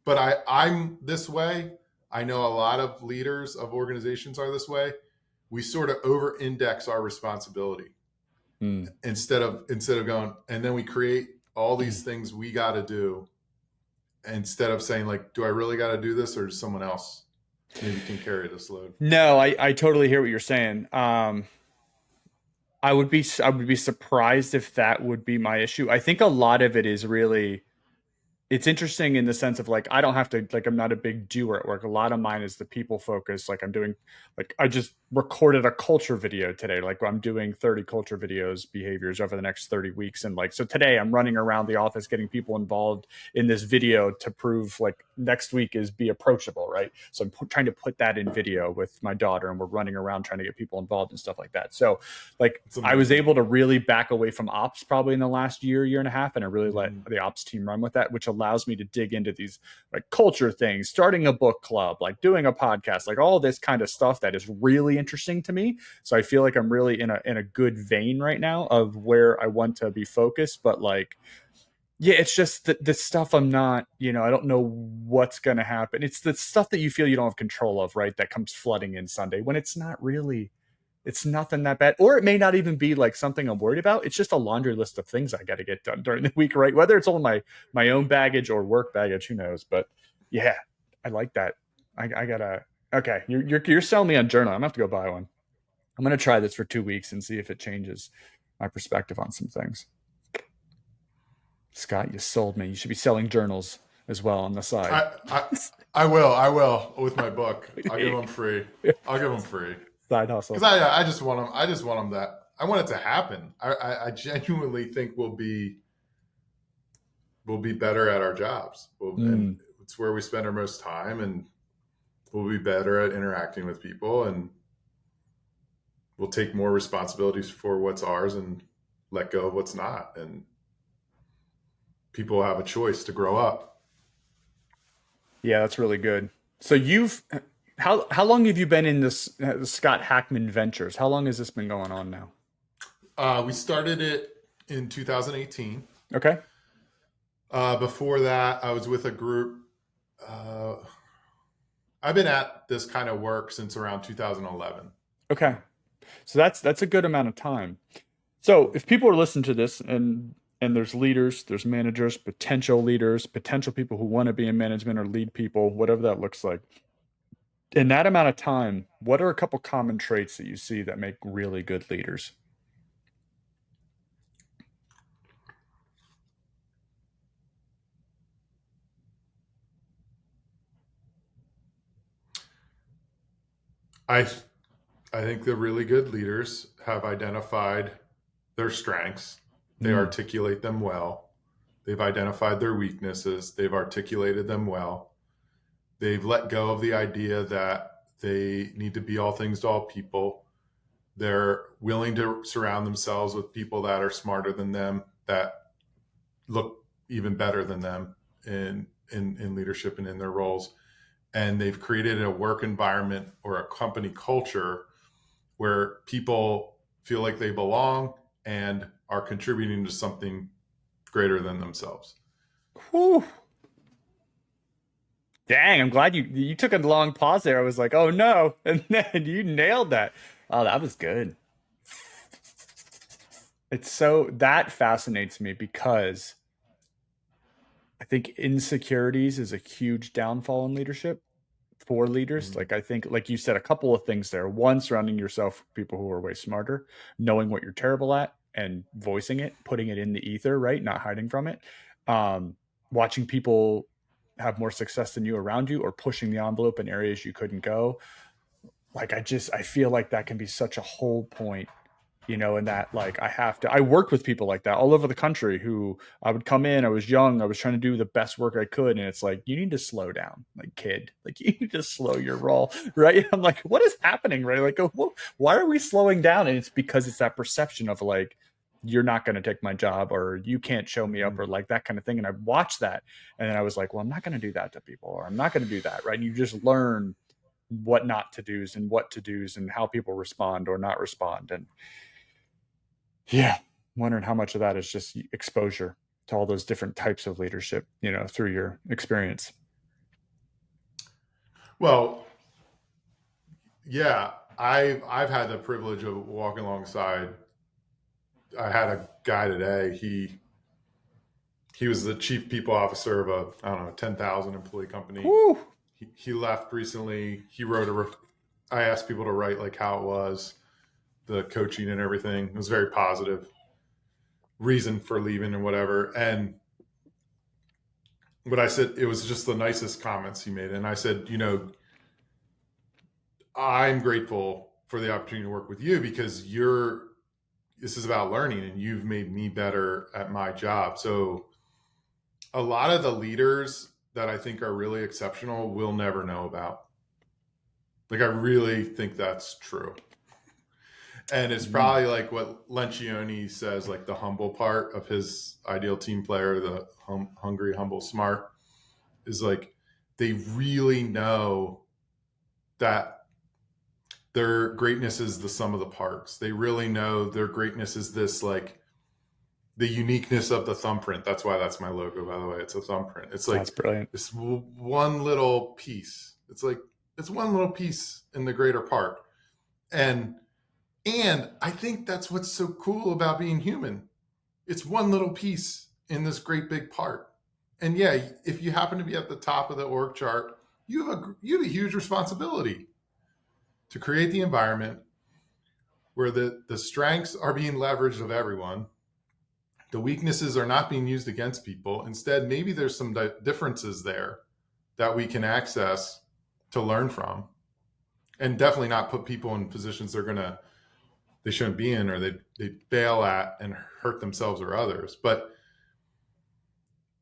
But I'm this way. I know a lot of leaders of organizations are this way. We sort of over-index our responsibility instead of going, and then we create all these things we got to do instead of saying, like, do I really got to do this, or does someone else maybe can carry this load? No, I totally hear what you're saying. I would be surprised if that would be my issue. I think a lot of it is really, it's interesting in the sense of like, I don't have to, like, I'm not a big doer at work. A lot of mine is the people focus. Like I'm doing, like, I just recorded a culture video today. Like I'm doing 30 culture videos, behaviors over the next 30 weeks. And like, so today I'm running around the office, getting people involved in this video to prove like next week is be approachable. Right. So I'm trying to put that in video with my daughter, and we're running around trying to get people involved and stuff like that. So like I was able to really back away from ops probably in the last year and a half. And I really let the ops team run with that, which allows me to dig into these like culture things, starting a book club, like doing a podcast, like all this kind of stuff that is really interesting to me. So I feel like I'm really in a good vein right now of where I want to be focused. But like, yeah, it's just the stuff I'm not, I don't know what's going to happen. It's the stuff that you feel you don't have control of, right? That comes flooding in Sunday when it's not really, it's nothing that bad. Or it may not even be like something I'm worried about. It's just a laundry list of things I got to get done during the week, right? Whether it's all my own baggage or work baggage, who knows? But yeah, I like that. I gotta, okay. You're selling me on journal. I'm gonna have to go buy one. I'm going to try this for 2 weeks and see if it changes my perspective on some things. Scott, you sold me. You should be selling journals as well on the side. I will with my book. I'll give them free. Side hustle. Because I just want them that. I want it to happen. I genuinely think we'll be better at our jobs. And it's where we spend our most time, and we'll be better at interacting with people, and we'll take more responsibilities for what's ours and let go of what's not. And people have a choice to grow up. Yeah, that's really good. So how long have you been in this Scott Hackman Ventures? How long has this been going on now? We started it in 2018. Okay. Before that, I was with a group. I've been at this kind of work since around 2011. Okay. So that's a good amount of time. So if people are listening to this and there's leaders, there's managers, potential leaders, potential people who want to be in management or lead people, whatever that looks like. In that amount of time, what are a couple common traits that you see that make really good leaders? I I think the really good leaders have identified their strengths. They articulate them well. They've identified their weaknesses. They've articulated them well. They've let go of the idea that they need to be all things to all people. They're willing to surround themselves with people that are smarter than them, that look even better than them in leadership and in their roles. And they've created a work environment or a company culture where people feel like they belong and are contributing to something greater than themselves. Whew. Dang, I'm glad you took a long pause there. I was like, oh no. And then you nailed that. Oh, that was good. That fascinates me because I think insecurities is a huge downfall in leadership for leaders. Mm-hmm. Like I think, like you said, a couple of things there. One, surrounding yourself with people who are way smarter, knowing what you're terrible at and voicing it, putting it in the ether, right? Not hiding from it. Um, Watching people have more success than you around you or pushing the envelope in areas you couldn't go. Like I feel like that can be such a whole point, and that like I worked with people like that all over the country who I would come in, I was young, I was trying to do the best work I could. And it's like, you need to slow down, like kid, like you need to slow your roll. Right. I'm like, what is happening? Right. Like, why are we slowing down? And it's because it's that perception of like, you're not going to take my job or you can't show me up or like that kind of thing. And I watched that. And then I was like, well, I'm not going to do that to people, or I'm not going to do that. Right. And you just learn what not to do and what to do and how people respond or not respond. And yeah, wondering how much of that is just exposure to all those different types of leadership, through your experience. Well, yeah, I've had the privilege of walking alongside. I had a guy today. He was the chief people officer of a, I don't know, 10,000 employee company. He left recently. He wrote I asked people to write like how it was, the coaching and everything. It was very positive reason for leaving and whatever. But I said, it was just the nicest comments he made. And I said, I'm grateful for the opportunity to work with you because this is about learning and you've made me better at my job. So a lot of the leaders that I think are really exceptional will never know about. Like, I really think that's true. And it's probably like what Lencioni says, like the humble part of his ideal team player, the hungry, humble, smart, is like they really know that their greatness is the sum of the parts. They really know their greatness is this, like the uniqueness of the thumbprint. That's why that's my logo, by the way. It's a thumbprint. It's like, that's brilliant. This one little piece. It's like, it's one little piece in the greater part. And I think that's what's so cool about being human. It's one little piece in this great big part. And yeah, if you happen to be at the top of the org chart, you have a huge responsibility to create the environment where the strengths are being leveraged of everyone. The weaknesses are not being used against people. Instead, maybe there's some differences there that we can access to learn from, and definitely not put people in positions they they shouldn't be in, or they fail at and hurt themselves or others. But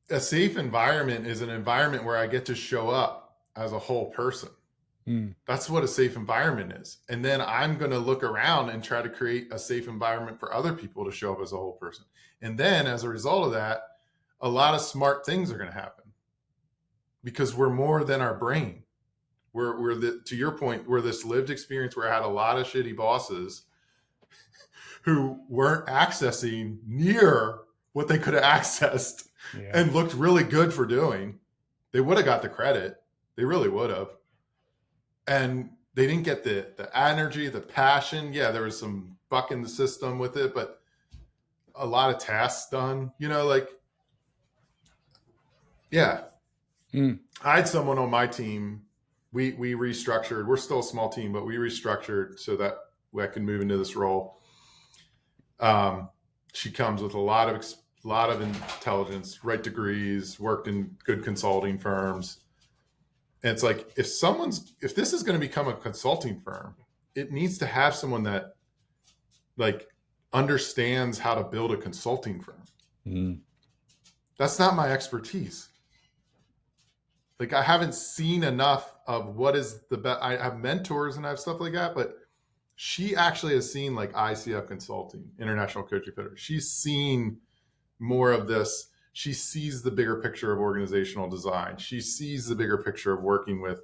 a safe environment is an environment where I get to show up as a whole person. That's what a safe environment is. And then I'm going to look around and try to create a safe environment for other people to show up as a whole person. And then as a result of that, a lot of smart things are going to happen, because we're more than our brain. To your point, we're this lived experience where I had a lot of shitty bosses who weren't accessing near what they could have accessed and looked really good for doing. They would have got the credit. They really would have. And they didn't get the energy, the passion. Yeah, there was some buck in the system with it, but a lot of tasks done, yeah. I had someone on my team. We restructured. We're still a small team, but we restructured so that I can move into this role. She comes with a lot of intelligence, right degrees, worked in good consulting firms. And it's like, if this is going to become a consulting firm, it needs to have someone that understands how to build a consulting firm. That's not my expertise. I haven't seen enough of what is the best. I have mentors and I have stuff like that, but she actually has seen ICF Consulting, International Coaching Federation. She's seen more of this. She sees the bigger picture of organizational design. She sees the bigger picture of working with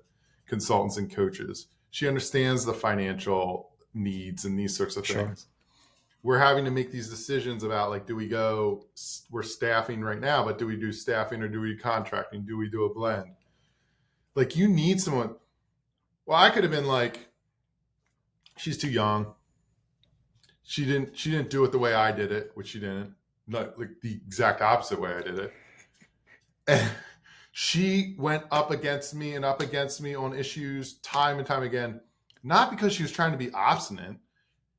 consultants and coaches. She understands the financial needs and these sorts of things. We're having to make these decisions about we're staffing right now, but do we do staffing or do we do contracting? Do we do a blend? You need someone. Well, I could have been she's too young. She didn't do it the way I did it, which she didn't. Not the exact opposite way I did it. And she went up against me on issues time and time again, not because she was trying to be obstinate.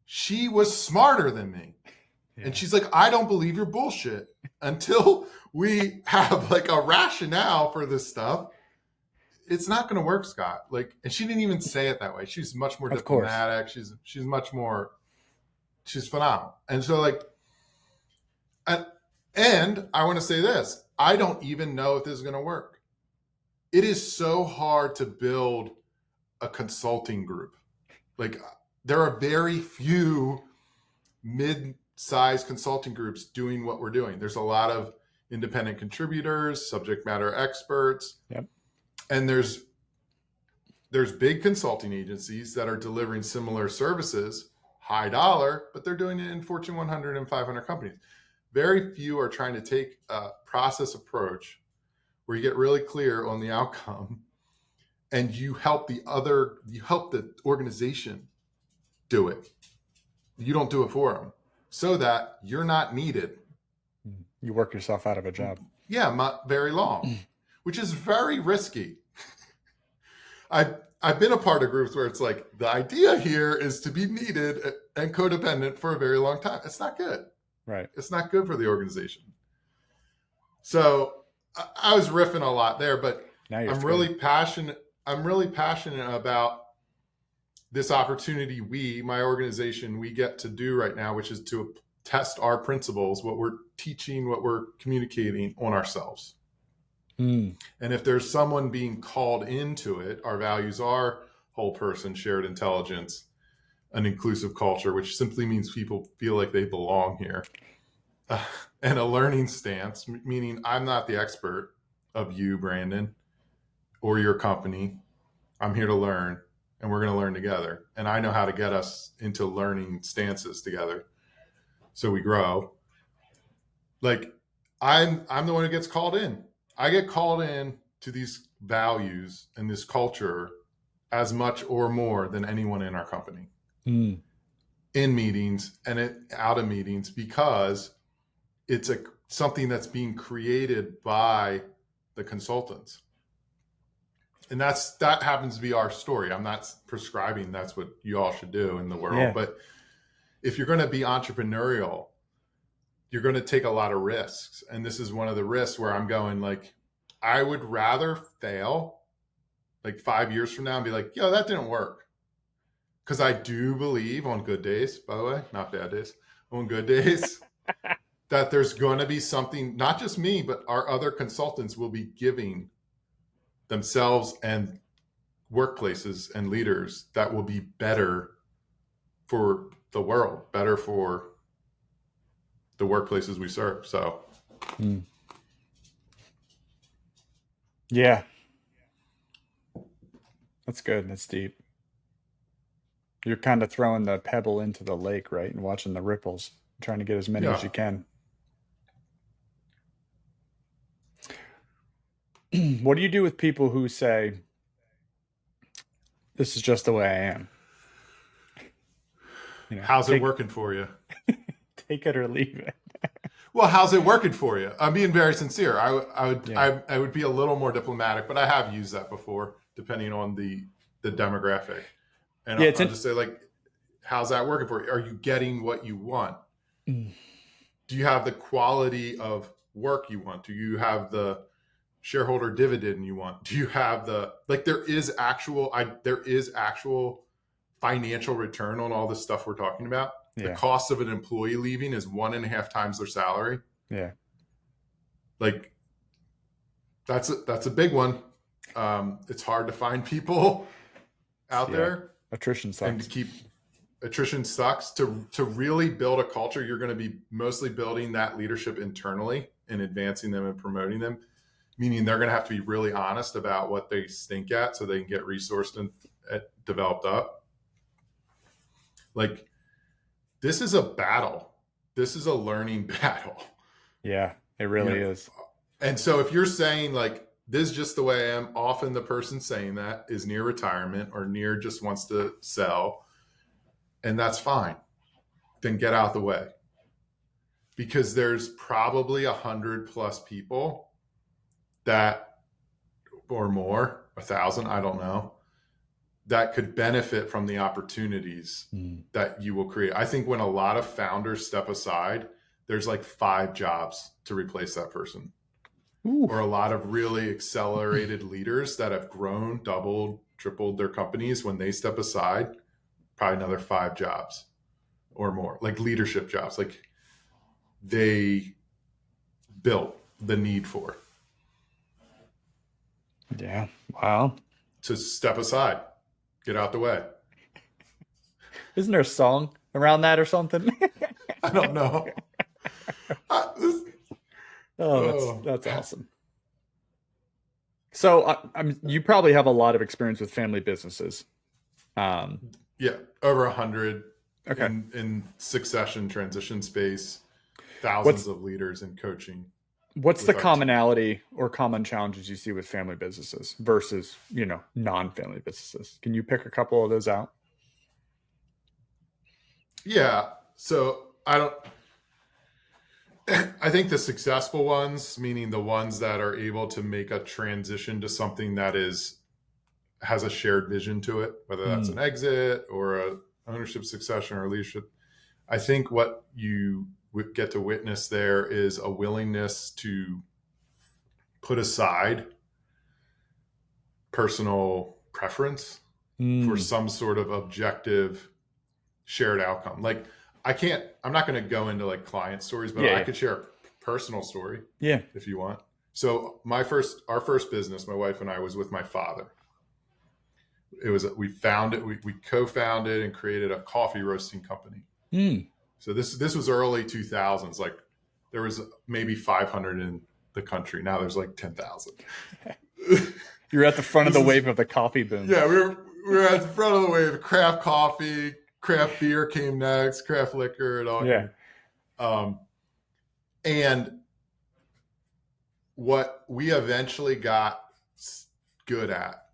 She was smarter than me. Yeah. And she's like, I don't believe your bullshit until we have a rationale for this stuff. It's not going to work, Scott. And she didn't even say it that way. She's much more diplomatic. She's much more, she's phenomenal. And so and I want to say this, I don't even know if this is going to work. It is so hard to build a consulting group. There are very few mid-sized consulting groups doing what we're doing. There's a lot of independent contributors, subject matter experts. Yep. And there's big consulting agencies that are delivering similar services, high dollar, but they're doing it in Fortune 100 and 500 companies. Very few are trying to take a process approach where you get really clear on the outcome and you help the organization do it. You don't do it for them so that you're not needed. You work yourself out of a job. Yeah, not very long, which is very risky. I've been a part of groups where it's the idea here is to be needed and codependent for a very long time. It's not good. Right. It's not good for the organization. So I was riffing a lot there, but I'm really passionate about this opportunity my organization, we get to do right now, which is to test our principles, what we're teaching, what we're communicating on ourselves. And if there's someone being called into it, our values are whole person, shared intelligence, an inclusive culture, which simply means people feel like they belong here, and a learning stance, meaning I'm not the expert of you, Brandon, or your company. I'm here to learn, and we're going to learn together. And I know how to get us into learning stances together so we grow. I'm the one who gets called in. I get called in to these values and this culture as much or more than anyone in our company. In meetings and out of meetings, because it's something that's being created by the consultants. And that happens to be our story. I'm not prescribing that's what you all should do in the world. Yeah. But if you're going to be entrepreneurial, you're going to take a lot of risks. And this is one of the risks where I'm going I would rather fail 5 years from now and be yo, that didn't work, because I do believe on good days, by the way, not bad days, on good days, that there's going to be something, not just me, but our other consultants will be giving themselves and workplaces and leaders that will be better for the world, better for the workplaces we serve. So, yeah, that's good. That's deep. You're kind of throwing the pebble into the lake, right? And watching the ripples, trying to get as many as you can. What do you do with people who say, this is just the way I am? You know, how's it working for you? Take it or leave it. Well, how's it working for you? I'm being very sincere. I would be a little more diplomatic, but I have used that before, depending on the demographic. And I'll just say, like, how's that working for you? Are you getting what you want? Do you have the quality of work you want? Do you have the shareholder dividend you want? Do you have there is actual financial return on all this stuff we're talking about? Yeah. The cost of an employee leaving is 1.5 times their salary. Yeah. Like that's a big one. It's hard to find people out there. Attrition sucks. And attrition sucks. To really build a culture, you're going to be mostly building that leadership internally and advancing them and promoting them, meaning they're going to have to be really honest about what they stink at so they can get resourced and developed up. Like, this is a battle. This is a learning battle. Yeah, it really is. And so if you're saying, like, this is just the way I am, often the person saying that is near retirement or near just wants to sell, and that's fine. Then get out the way. Because there's probably 100+ people that, or more, 1,000, I don't know, that could benefit from the opportunities that you will create. I think when a lot of founders step aside, there's like 5 jobs to replace that person. Ooh. Or a lot of really accelerated leaders that have grown, doubled, tripled their companies. When they step aside, probably another 5 jobs or more, like leadership jobs, like they built the need for. Yeah. Wow. To step aside. Get out the way. Isn't there a song around that or something? I don't know. That's awesome. So you probably have a lot of experience with family businesses. Yeah, over 100 okay. in succession transition space, thousands of leaders in coaching. What's the commonality or common challenges you see with family businesses versus, non-family businesses? Can you pick a couple of those out? Yeah. So I think the successful ones, meaning the ones that are able to make a transition to something that has a shared vision to it, whether that's an exit or a ownership succession or leadership. I think what you get to witness there is a willingness to put aside personal preference for some sort of objective shared outcome. Like, I'm not going to go into like client stories, but I could share a personal story if you want. So our first business, my wife and I, was with my father. We co-founded and created a coffee roasting company. So this was early 2000s. Like, there was maybe 500 in the country. Now there's like 10,000. You're at the front of the wave of the coffee boom. Yeah, we were at the front of the wave. Craft coffee, craft beer came next, craft liquor, and all. Yeah. And what we eventually got good at,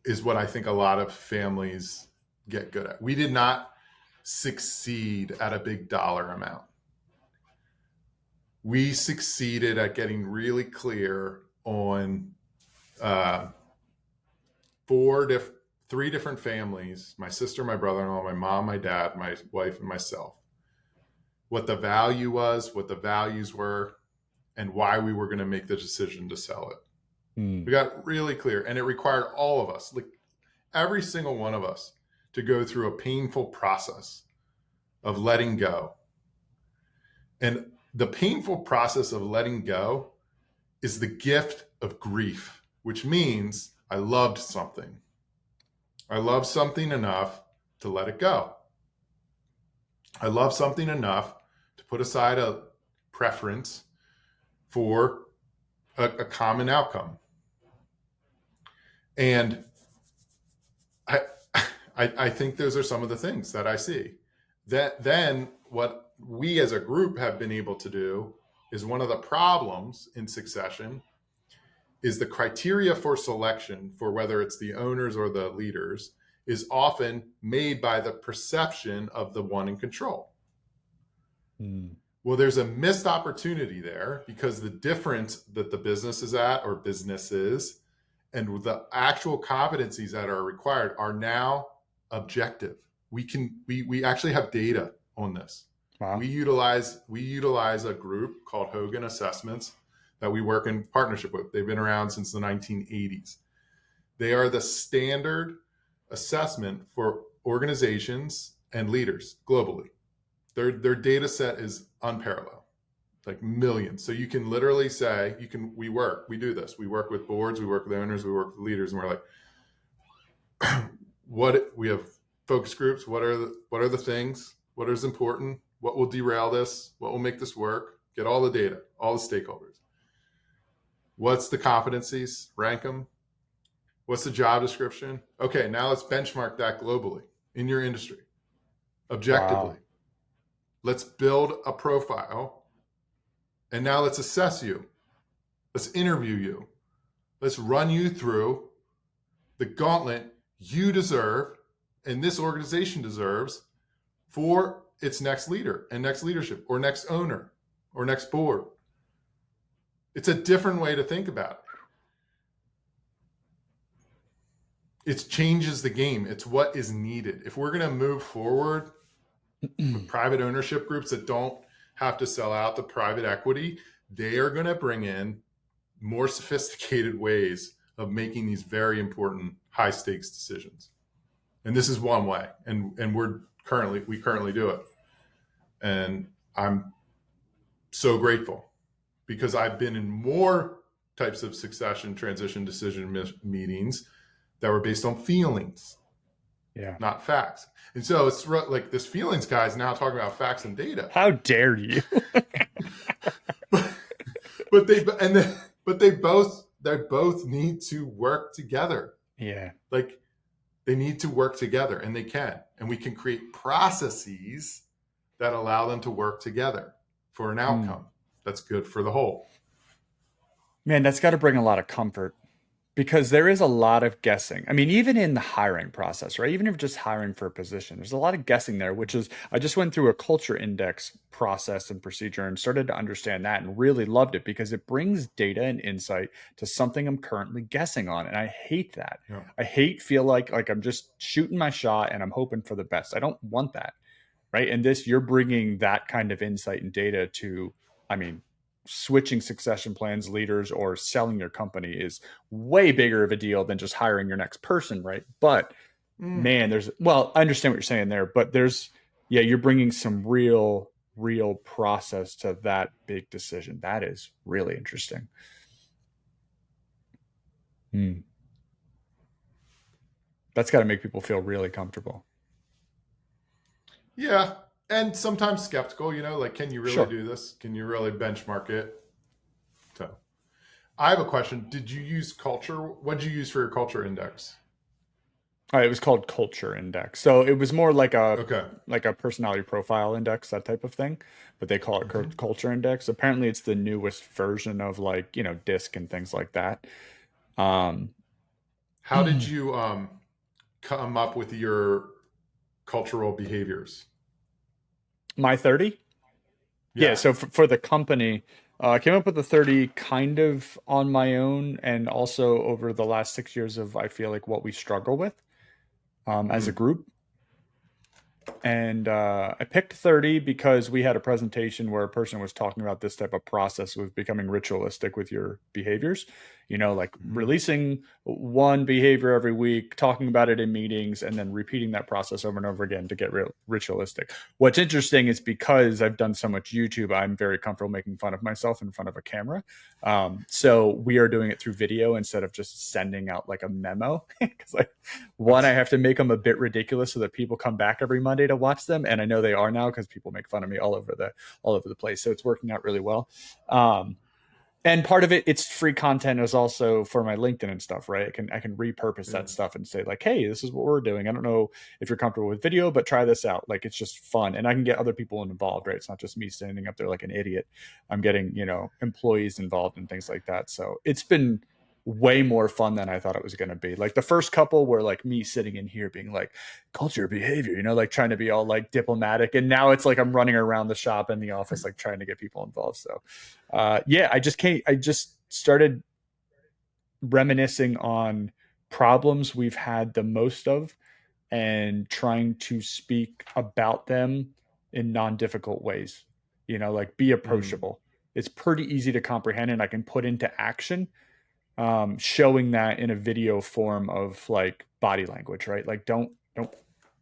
is what I think a lot of families get good at. We did not succeed at a big dollar amount. We succeeded at getting really clear on 3 different families: my sister, my brother-in-law, my mom, my dad, my wife, and myself. What the value was, what the values were, and why we were going to make the decision to sell it. We got really clear, and it required all of us, like every single one of us, to go through a painful process of letting go. And the painful process of letting go is the gift of grief, which means I loved something. I love something enough to let it go. I love something enough to put aside a preference for a common outcome. And I think those are some of the things that I see. That then what we as a group have been able to do is one of the problems in succession is the criteria for selection for whether it's the owners or the leaders is often made by the perception of the one in control. Well, there's a missed opportunity there because the difference that the business is at or businesses and the actual competencies that are required are now objective. We actually have data on this. Wow. We utilize a group called Hogan Assessments that we work in partnership with. They've been around since the 1980s. They are the standard assessment for organizations and leaders globally. Their data set is unparalleled, like millions. So you can literally say, we do this. We work with boards, we work with owners, we work with leaders, and we're like, we have focus groups. What are the things? What is important? What will derail this? What will make this work? Get all the data, all the stakeholders. What's the competencies? Rank them. What's the job description? Okay, now let's benchmark that globally in your industry, objectively. Wow. Let's build a profile. And now let's assess you. Let's interview you. Let's run you through the gauntlet you deserve and this organization deserves for its next leader and next leadership or next owner or next board. It's a different way to think about it. It changes the game. It's what is needed. If we're going to move forward with private ownership groups that don't have to sell out the private equity, they are going to bring in more sophisticated ways of making these very important high stakes decisions. And this is one way. And we currently do it. And I'm so grateful because I've been in more types of succession transition decision meetings that were based on feelings, not facts. And so it's like this feelings guy is now talking about facts and data. How dare you? but they both need to work together. Yeah. Like they need to work together, and they can. And we can create processes that allow them to work together for an outcome that's good for the whole. Man, that's got to bring a lot of comfort because there is a lot of guessing. I mean, even in the hiring process, right? Even if just hiring for a position, there's a lot of guessing there, which is, I just went through a culture index process and procedure and started to understand that and really loved it because it brings data and insight to something I'm currently guessing on. And I hate that. Yeah. I feel like I'm just shooting my shot and I'm hoping for the best. I don't want that. Right. And you're bringing that kind of insight and data to, switching succession plans, leaders, or selling your company is way bigger of a deal than just hiring your next person. Right. But man, I understand what you're saying there, but you're bringing some real process to that big decision. That is really interesting. That's got to make people feel really comfortable. Yeah. And sometimes skeptical, like, can you really do this? Can you really benchmark it? So I have a question. Did you use culture? What did you use for your culture index? It was called Culture Index. So it was more like a personality profile index, that type of thing, but they call it Culture Index. Apparently it's the newest version of DISC and things like that. How did you come up with your cultural behaviors? My 30? Yeah. So for the company, I came up with the 30 kind of on my own and also over the last 6 years of, I feel like, what we struggle with as a group. And I picked 30 because we had a presentation where a person was talking about this type of process with becoming ritualistic with your behaviors. like releasing one behavior every week, talking about it in meetings, and then repeating that process over and over again to get ritualistic. What's interesting is because I've done so much YouTube, I'm very comfortable making fun of myself in front of a camera. So we are doing it through video instead of just sending out like a memo. Because I have to make them a bit ridiculous so that people come back every Monday to watch them, and I know they are now because people make fun of me all over the place. So it's working out really well. And part of it's free content is also for my LinkedIn and stuff, right? I can repurpose that stuff and say like, hey, this is what we're doing. I don't know if you're comfortable with video, but try this out. Like, it's just fun, and I can get other people involved, right? It's not just me standing up there like an idiot. I'm getting employees involved and things like that. So it's been way more fun than I thought it was going to be. Like the first couple were like me sitting in here being like culture, behavior, like trying to be all like diplomatic. And now it's like I'm running around the shop and the office, like trying to get people involved. So I just started reminiscing on problems we've had the most of and trying to speak about them in non-difficult ways, like be approachable. It's pretty easy to comprehend, and I can put into action. Showing that in a video form of like body language, right? Like don't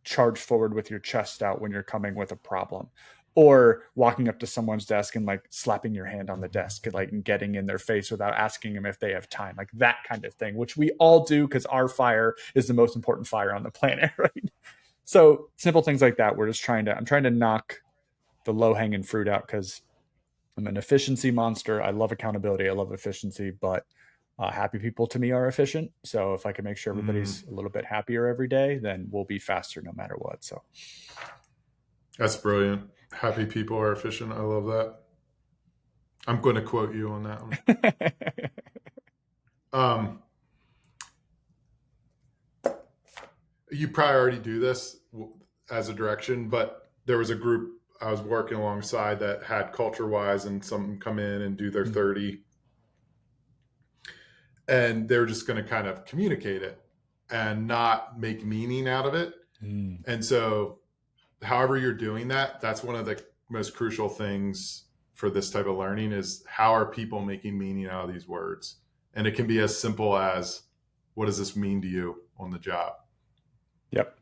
charge forward with your chest out when you're coming with a problem, or walking up to someone's desk and like slapping your hand on the desk and getting in their face without asking them if they have time, like that kind of thing, which we all do because our fire is the most important fire on the planet, right? So simple things like that. I'm trying to knock the low hanging fruit out because I'm an efficiency monster. I love accountability. I love efficiency, but happy people to me are efficient. So if I can make sure everybody's a little bit happier every day, then we'll be faster no matter what. So that's brilliant. Happy people are efficient. I love that. I'm going to quote you on that one. You probably already do this as a direction, but there was a group I was working alongside that had Culture Wise, and some come in and do their 30. And they're just going to kind of communicate it and not make meaning out of it. And so however you're doing that, that's one of the most crucial things for this type of learning is how are people making meaning out of these words? And it can be as simple as, what does this mean to you on the job? Yep.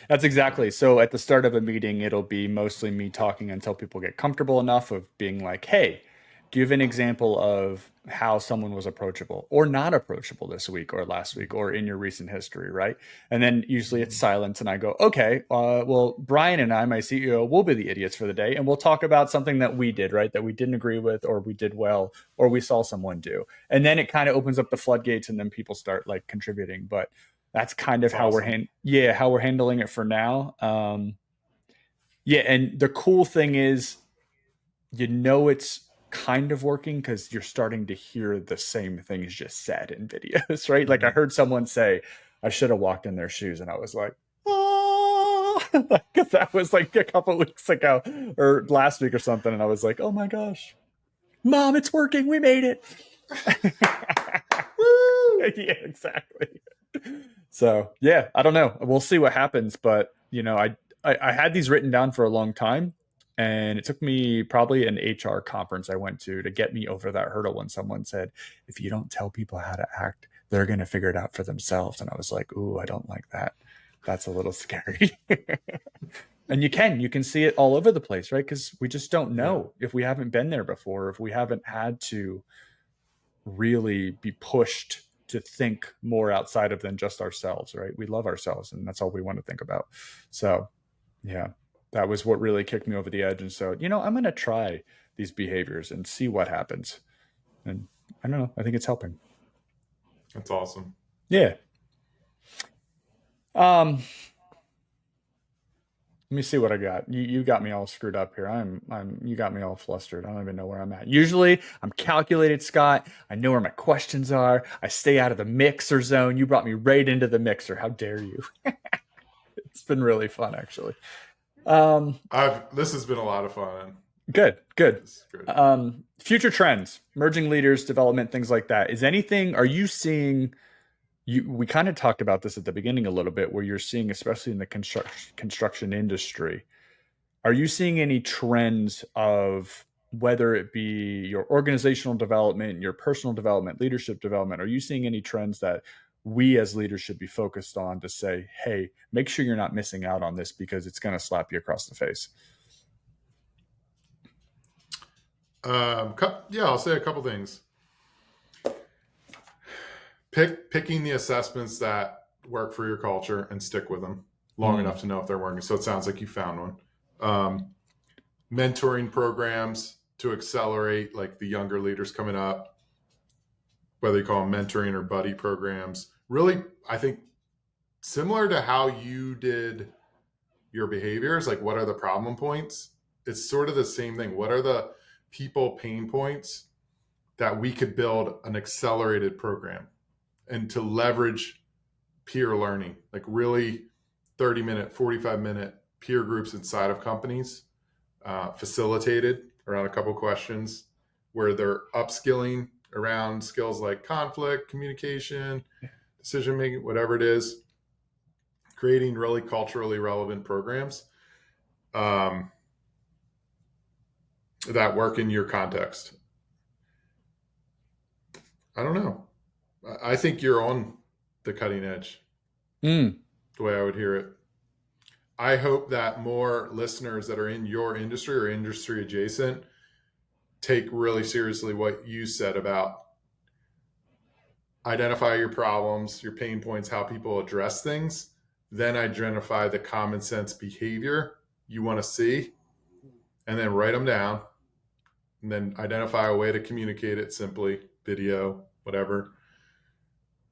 That's exactly. So at the start of a meeting, it'll be mostly me talking until people get comfortable enough of being like, hey, give an example of how someone was approachable or not approachable this week or last week or in your recent history, right? And then usually it's silence, and I go, okay, well, Brian and I, my CEO, will be the idiots for the day, and we'll talk about something that we did, right, that we didn't agree with, or we did well, or we saw someone do. And then it kind of opens up the floodgates, and then people start like contributing. But that's kind of how awesome. how we're handling it for now. And the cool thing is, it's kind of working because you're starting to hear the same things just said in videos, right? Like I heard someone say, I should have walked in their shoes, and I was like, oh, like that was like a couple weeks ago or last week or something, and I was like, oh my gosh, Mom, it's working, we made it. Yeah, exactly. So yeah, I don't know, we'll see what happens, but I had these written down for a long time. And it took me probably an HR conference I went to get me over that hurdle when someone said, if you don't tell people how to act, they're going to figure it out for themselves. And I was like, ooh, I don't like that. That's a little scary. And you can see it all over the place, right? Because we just don't know if we haven't been there before, if we haven't had to really be pushed to think more outside of than just ourselves, right? We love ourselves, and that's all we want to think about. So, yeah. That was what really kicked me over the edge. And so, I'm going to try these behaviors and see what happens. And I don't know. I think it's helping. That's awesome. Yeah. Let me see what I got. You got me all screwed up here. You got me all flustered. I don't even know where I'm at. Usually I'm calculated, Scott. I know where my questions are. I stay out of the mixer zone. You brought me right into the mixer. How dare you? It's been really fun, actually. This has been a lot of fun. Good. Future trends, merging leaders, development, things like that. Are you seeing, we kind of talked about this at the beginning a little bit, where you're seeing, especially in the construction industry, are you seeing any trends of whether it be your organizational development, your personal development, leadership development, are you seeing any trends that we as leaders should be focused on to say, hey, make sure you're not missing out on this because it's going to slap you across the face? Yeah, I'll say a couple things. Picking the assessments that work for your culture and stick with them long enough to know if they're working. So it sounds like you found one. Mentoring programs to accelerate like the younger leaders coming up, whether you call them mentoring or buddy programs. Really, I think similar to how you did your behaviors, like what are the problem points? It's sort of the same thing. What are the people pain points that we could build an accelerated program and to leverage peer learning, like really 30-minute, 45-minute peer groups inside of companies, facilitated around a couple questions where they're upskilling around skills like conflict, communication, decision making, whatever it is, creating really culturally relevant programs that work in your context. I don't know. I think you're on the cutting edge, the way I would hear it. I hope that more listeners that are in your industry or industry adjacent take really seriously what you said about identify your problems, your pain points, how people address things, then identify the common sense behavior you want to see, and then write them down, and then identify a way to communicate it simply, video, whatever.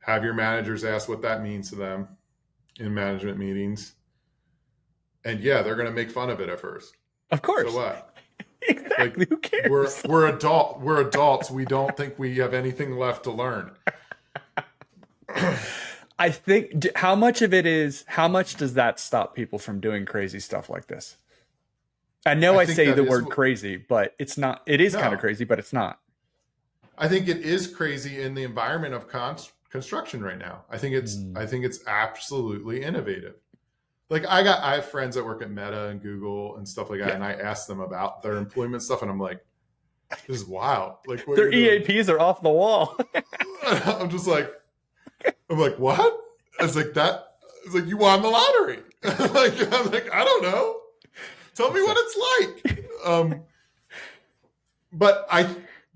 Have your managers ask what that means to them in management meetings. And yeah, they're going to make fun of it at first. Of course. So what? Exactly. Who cares? We're adults. We don't think we have anything left to learn. I think how much does that stop people from doing crazy stuff like this? I know I say the word crazy, but it's not. It is kind of crazy, but it's not. I think it is crazy in the environment of construction right now. I think it's absolutely innovative. Like I have friends that work at Meta and Google and stuff like that, and I ask them about their employment stuff, and I'm like, this is wild. Like their EAPs are off the wall. I'm like, what? It's like that. It's like you won the lottery. I'm like, I don't know. Tell me what it's like. But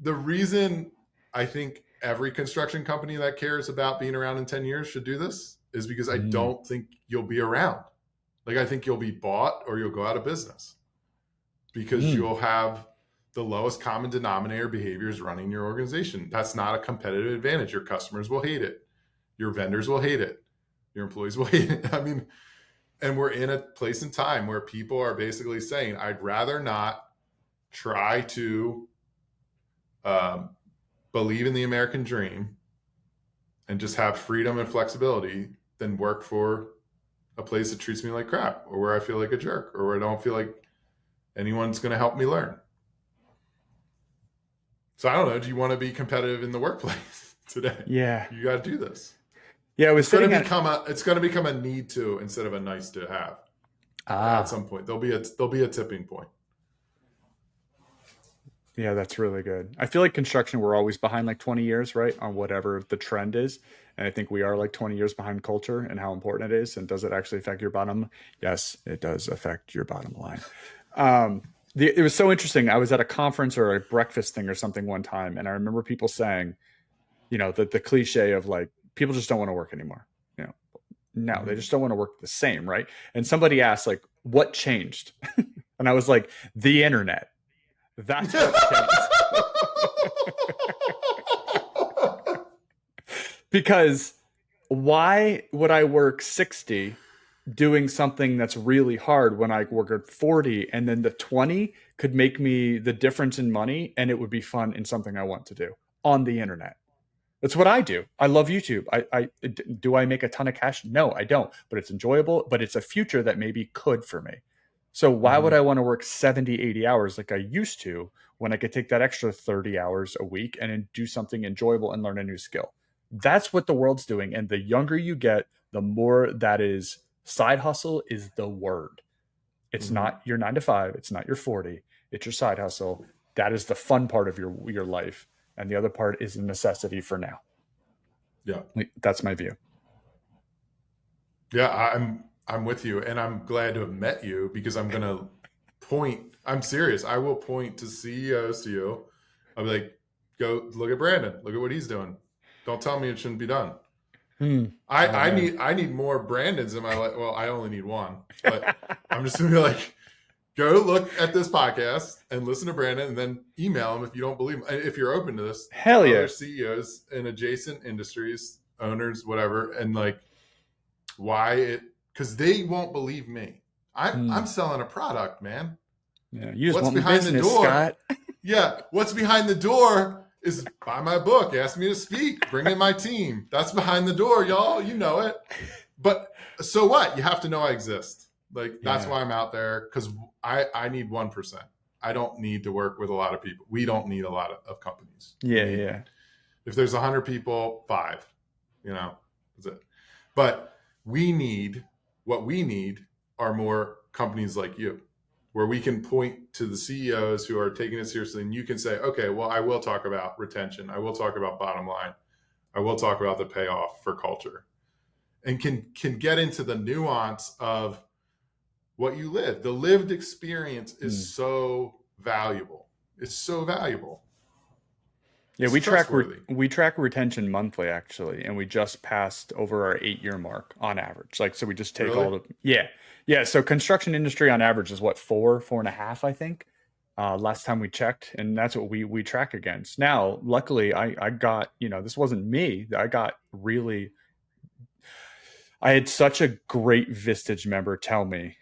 the reason I think every construction company that cares about being around in 10 years should do this is because I don't think you'll be around. Like I think you'll be bought or you'll go out of business because you'll have the lowest common denominator behaviors running your organization. That's not a competitive advantage. Your customers will hate it. Your vendors will hate it. Your employees will hate it. I mean, and we're in a place in time where people are basically saying, I'd rather not try to believe in the American dream and just have freedom and flexibility than work for a place that treats me like crap or where I feel like a jerk or where I don't feel like anyone's going to help me learn. So I don't know. Do you want to be competitive in the workplace today? Yeah. You got to do this. Yeah, it's going to become a need to instead of a nice to have. At some point, there'll be a tipping point. Yeah, that's really good. I feel like construction, we're always behind like 20 years, right? On whatever the trend is. And I think we are like 20 years behind culture and how important it is. And does it actually affect your bottom? Yes, it does affect your bottom line. It was so interesting. I was at a conference or a breakfast thing or something one time. And I remember people saying, the cliche of like, people just don't want to work anymore. No, they just don't want to work the same, right? And somebody asked like, what changed? And I was like, the internet. That's what changed. Because why would I work 60 doing something that's really hard when I work at 40 and then the 20 could make me the difference in money and it would be fun in something I want to do on the internet? That's what I do. I love YouTube. Do I make a ton of cash? No, I don't. But it's enjoyable, but it's a future that maybe could for me. So why would I want to work 70, 80 hours like I used to when I could take that extra 30 hours a week and do something enjoyable and learn a new skill? That's what the world's doing. And the younger you get, the more that is side hustle is the word. It's not your 9 to 5. It's not your 40. It's your side hustle. that is the fun part of your life, and the other part is a necessity for now. Yeah. That's my view. Yeah, I'm with you, and I'm glad to have met you, because I'm gonna point. I'm serious. I will point to CEOs to you. I'll be like, go look at Brandon. Look at what he's doing. Don't tell me it shouldn't be done. Oh, man. I need more Brandons in my life. Well, I only need one, but I'm just gonna be like, go look at this podcast and listen to Brandon, and then email him if you don't believe him. If you're open to this, Hell to yeah. other CEOs in adjacent industries, owners, whatever, and like why it, because they won't believe me. I'm selling a product, man. Yeah, you just What's want behind business, the door? Scott. Yeah, what's behind the door is buy my book, ask me to speak, bring in my team. That's behind the door, y'all. You know it. But so what? You have to know I exist. Like, that's why I'm out there, because I need 1%. I don't need to work with a lot of people. We don't need a lot of companies. Yeah. If there's 100 people, 5, that's it. But what we need are more companies like you, where we can point to the CEOs who are taking it seriously, and you can say, okay, well, I will talk about retention. I will talk about bottom line. I will talk about the payoff for culture, and can get into the nuance of what you live. The lived experience is so valuable. It's so valuable. Yeah, we track retention monthly, actually, and we just passed over our 8-year mark on average. Like, so we just take all the yeah. So construction industry on average is what, 4.5, I think, last time we checked, and that's what we track against. Now, luckily, I got, this wasn't me. I had such a great Vistage member tell me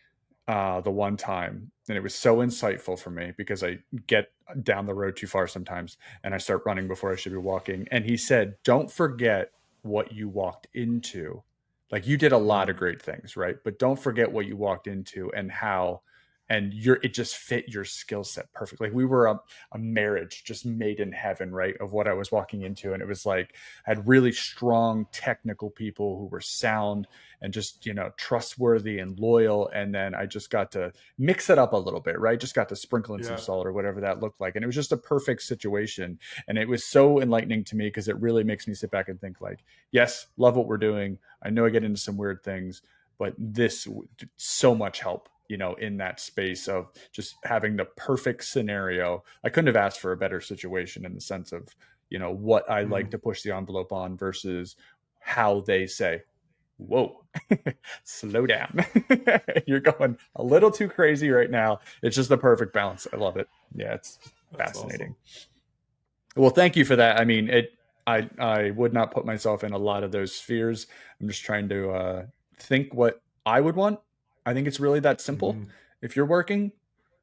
the one time, and it was so insightful for me, because I get down the road too far sometimes and I start running before I should be walking. And he said, don't forget what you walked into. Like, you did a lot of great things, right? But don't forget what you walked into and how, and it just fit your skill set perfectly. Like, we were a marriage just made in heaven, right? Of what I was walking into. And it was like, I had really strong technical people who were sound and just, trustworthy and loyal. And then I just got to mix it up a little bit, right? Just got to sprinkle in some salt or whatever that looked like. And it was just a perfect situation. And it was so enlightening to me, because it really makes me sit back and think, like, yes, love what we're doing. I know I get into some weird things, but this, so much help, in that space of just having the perfect scenario. I couldn't have asked for a better situation, in the sense of, what I like to push the envelope on versus how they say, whoa, slow down. You're going a little too crazy right now. It's just the perfect balance. I love it. Yeah, it's fascinating. Awesome. Well, thank you for that. I mean, I would not put myself in a lot of those spheres. I'm just trying to think what I would want. I think it's really that simple. If you're working,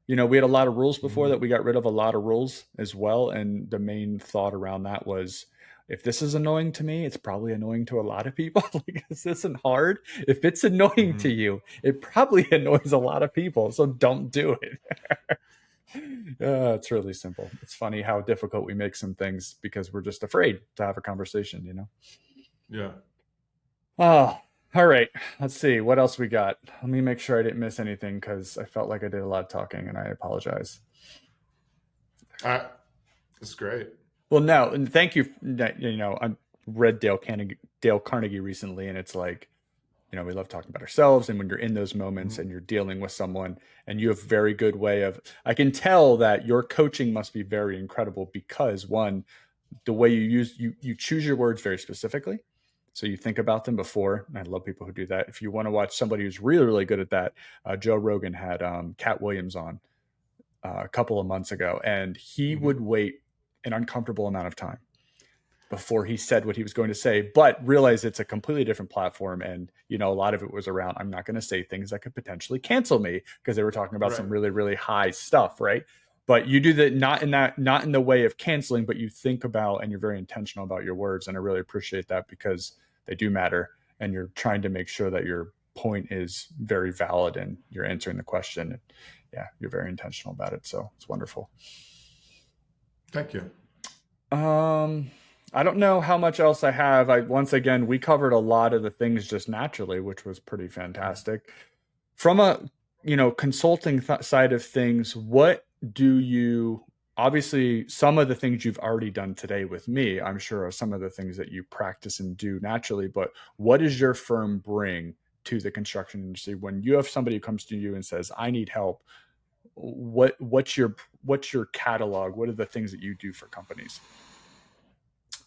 we had a lot of rules before that. We got rid of a lot of rules as well. And the main thought around that was, if this is annoying to me, it's probably annoying to a lot of people. Like, this isn't hard. If it's annoying to you, it probably annoys a lot of people. So don't do it. It's really simple. It's funny how difficult we make some things because we're just afraid to have a conversation, Yeah. Oh, all right. Let's see what else we got. Let me make sure I didn't miss anything, because I felt like I did a lot of talking, and I apologize. That's great. Well, no, and thank you. I read Dale Carnegie recently, and it's like, we love talking about ourselves. And when you're in those moments and you're dealing with someone, and you have a very good way of, I can tell that your coaching must be very incredible, because one, the way you choose your words very specifically. So you think about them before. And I love people who do that. If you want to watch somebody who's really, really good at that, Joe Rogan had Cat Williams on a couple of months ago, and he would wait an uncomfortable amount of time before he said what he was going to say, but realize it's a completely different platform. And, a lot of it was around, I'm not going to say things that could potentially cancel me, because they were talking about some really, really high stuff. Right. But you do that, not in the way of canceling, but you think about, and you're very intentional about your words. And I really appreciate that, because they do matter, and you're trying to make sure that your point is very valid and you're answering the question. And yeah, you're very intentional about it. So it's wonderful. Thank you. I don't know how much else I have. Once again, we covered a lot of the things just naturally, which was pretty fantastic. From a, consulting side of things, what do you obviously some of the things you've already done today with me, I'm sure are some of the things that you practice and do naturally, but what does your firm bring to the construction industry when you have somebody who comes to you and says, I need help? What's your catalog? What are the things that you do for companies?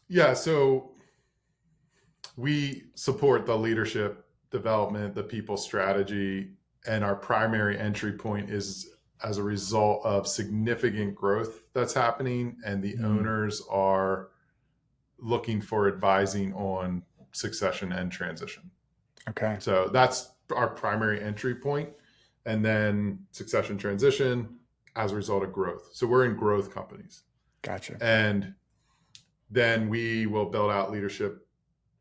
Yeah, so we support the leadership development, the people strategy, and our primary entry point is as a result of significant growth that's happening, and the owners are looking for advising on succession and transition. Okay. So that's our primary entry point. And then succession transition as a result of growth. So we're in growth companies. Gotcha. And then we will build out leadership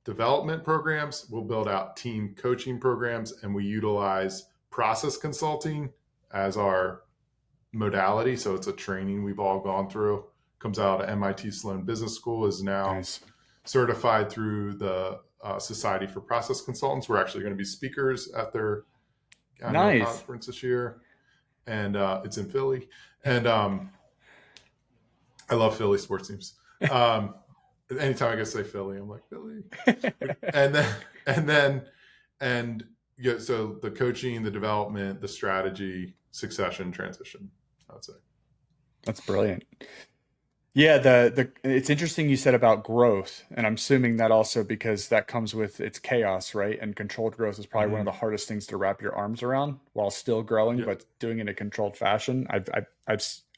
development programs. We'll build out team coaching programs, and we utilize process consulting as our modality. So it's a training we've all gone through. Comes out of MIT Sloan Business School, is now certified through the Society for Process Consultants. We're actually going to be speakers at their annual conference this year, and it's in Philly. And I love Philly sports teams. Anytime I get to say Philly, I'm like Philly. and yeah, so the coaching, the development, the strategy, succession, transition, I'd say. That's brilliant. Yeah, it's interesting you said about growth, and I'm assuming that also because that comes with its chaos, right? And controlled growth is probably one of the hardest things to wrap your arms around while still growing, but doing it in a controlled fashion.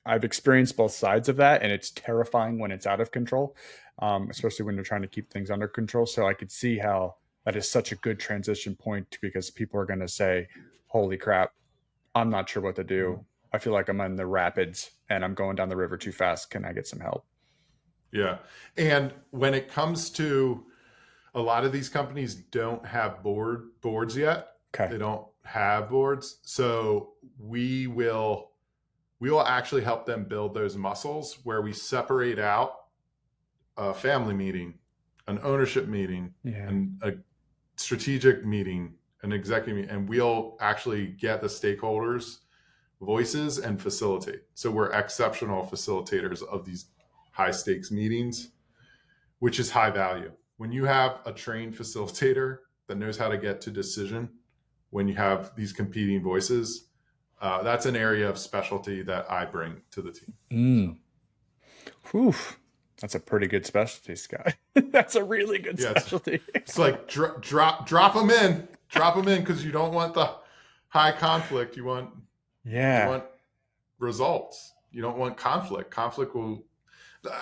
I've experienced both sides of that, and it's terrifying when it's out of control, especially when you're trying to keep things under control. So I could see how that is such a good transition point, because people are going to say, "Holy crap, I'm not sure what to do. I feel like I'm in the rapids and I'm going down the river too fast. Can I get some help?" Yeah. And when it comes to a lot of these companies don't have boards yet. Okay. They don't have boards. So we will actually help them build those muscles where we separate out a family meeting, an ownership meeting, and a strategic meeting, an executive meeting, and we'll actually get the stakeholders' voices and facilitate. So we're exceptional facilitators of these high stakes meetings, which is high value. When you have a trained facilitator that knows how to get to decision, when you have these competing voices, that's an area of specialty that I bring to the team. Whew. That's a pretty good specialty, Scott. That's a really good specialty. It's like drop them in, because you don't want the high conflict. You want results. You don't want conflict. Conflict will.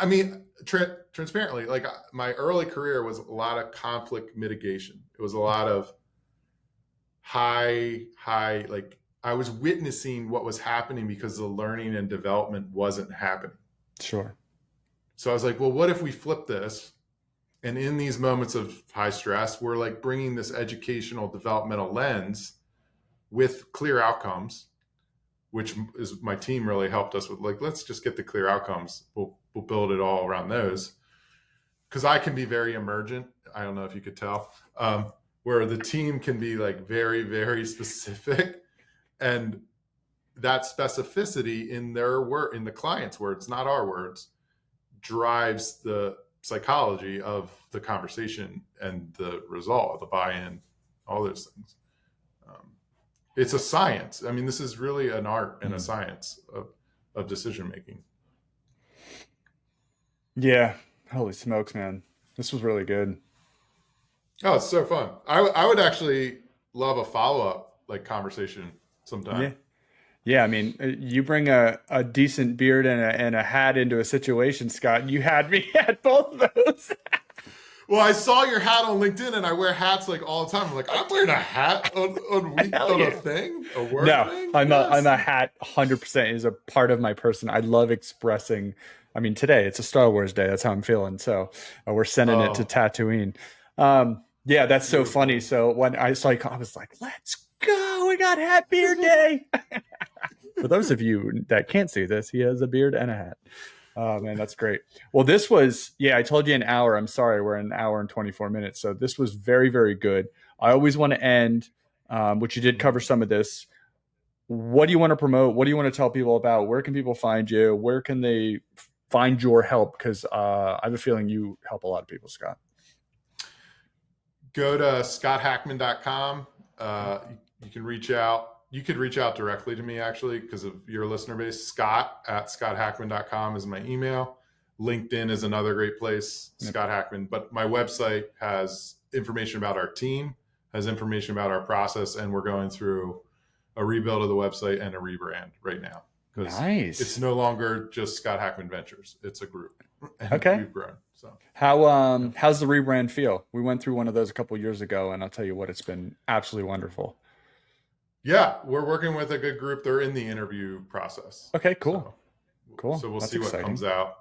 I mean, transparently, like my early career was a lot of conflict mitigation. It was a lot of high, like I was witnessing what was happening because the learning and development wasn't happening. Sure. So I was like, well, what if we flip this? And in these moments of high stress, we're like bringing this educational developmental lens with clear outcomes, which is my team really helped us with. Like, let's just get the clear outcomes. We'll build it all around those. Because I can be very emergent. I don't know if you could tell, where the team can be like very, very specific, and that specificity in their word, in the client's words, not our words, drives the psychology of the conversation and the result, the buy-in, all those things. It's a science. I mean, this is really an art and a science of decision making. Yeah. Holy smokes, man. This was really good. Oh, it's so fun. I would actually love a follow-up like conversation sometime. Yeah, I mean, you bring a decent beard and a hat into a situation, Scott. You had me at both of those. Well, I saw your hat on LinkedIn, and I wear hats like all the time. I'm like, I'm wearing a hat on a thing, a work thing. I'm a hat. 100% is a part of my person. I love expressing. I mean, today it's a Star Wars day. That's how I'm feeling. So we're sending it to Tatooine. Yeah, that's so funny. So when I saw you, I was like, let's go. We got hat beard day. For those of you that can't see this, he has a beard and a hat. Oh man, that's great. Well, this was, I told you an hour. I'm sorry, we're an hour and 24 minutes. So this was very, very good. I always want to end, which you did cover some of this, what do you want to promote? What do you want to tell people about? Where can people find you? Where can they find your help? Because I have a feeling you help a lot of people, Scott. Go to scotthackman.com. You can reach out. You could reach out directly to me, actually, because of your listener base. Scott@scotthackman.com is my email. LinkedIn is another great place, Scott Hackman. But my website has information about our team, has information about our process, and we're going through a rebuild of the website and a rebrand right now. Nice. It's no longer just Scott Hackman Ventures. It's a group. And okay. We've grown. So how's the rebrand feel? We went through one of those a couple years ago, and I'll tell you what, it's been absolutely wonderful. Yeah, we're working with a good group. They're in the interview process. Okay, cool. Cool. So we'll see what comes out.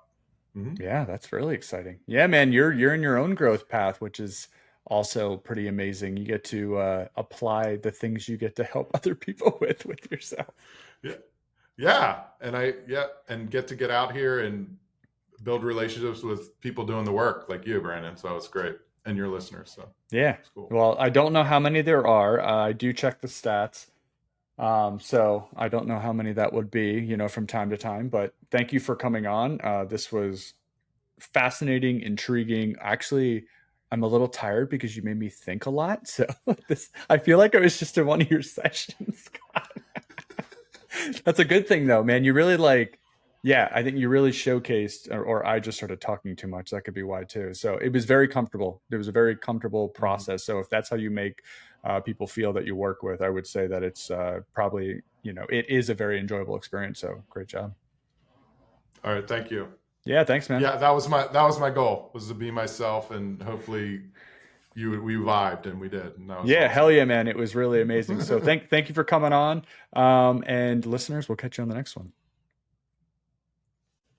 Mm-hmm. Yeah, that's really exciting. Yeah, man, you're in your own growth path, which is also pretty amazing. You get to apply the things you get to help other people with yourself. Yeah, and get out here and build relationships with people doing the work like you, Brandon. So it's great, and your listeners. So yeah, it's cool. Well, I don't know how many there are. I do check the stats. So I don't know how many that would be, from time to time, but thank you for coming on. This was fascinating, intriguing. Actually, I'm a little tired because you made me think a lot. So I feel like I was just in one of your sessions. That's a good thing though, man. You really I think you really showcased, or I just started talking too much. That could be why too. So it was very comfortable. It was a very comfortable process. So if that's how you make people feel that you work with, I would say that it's probably, it is a very enjoyable experience. So great job. All right. Thank you. Yeah. Thanks, man. Yeah. That was my goal, was to be myself, and hopefully we vibed, and we did. And that was awesome. Hell yeah, man. It was really amazing. So thank you for coming on. And listeners, we'll catch you on the next one.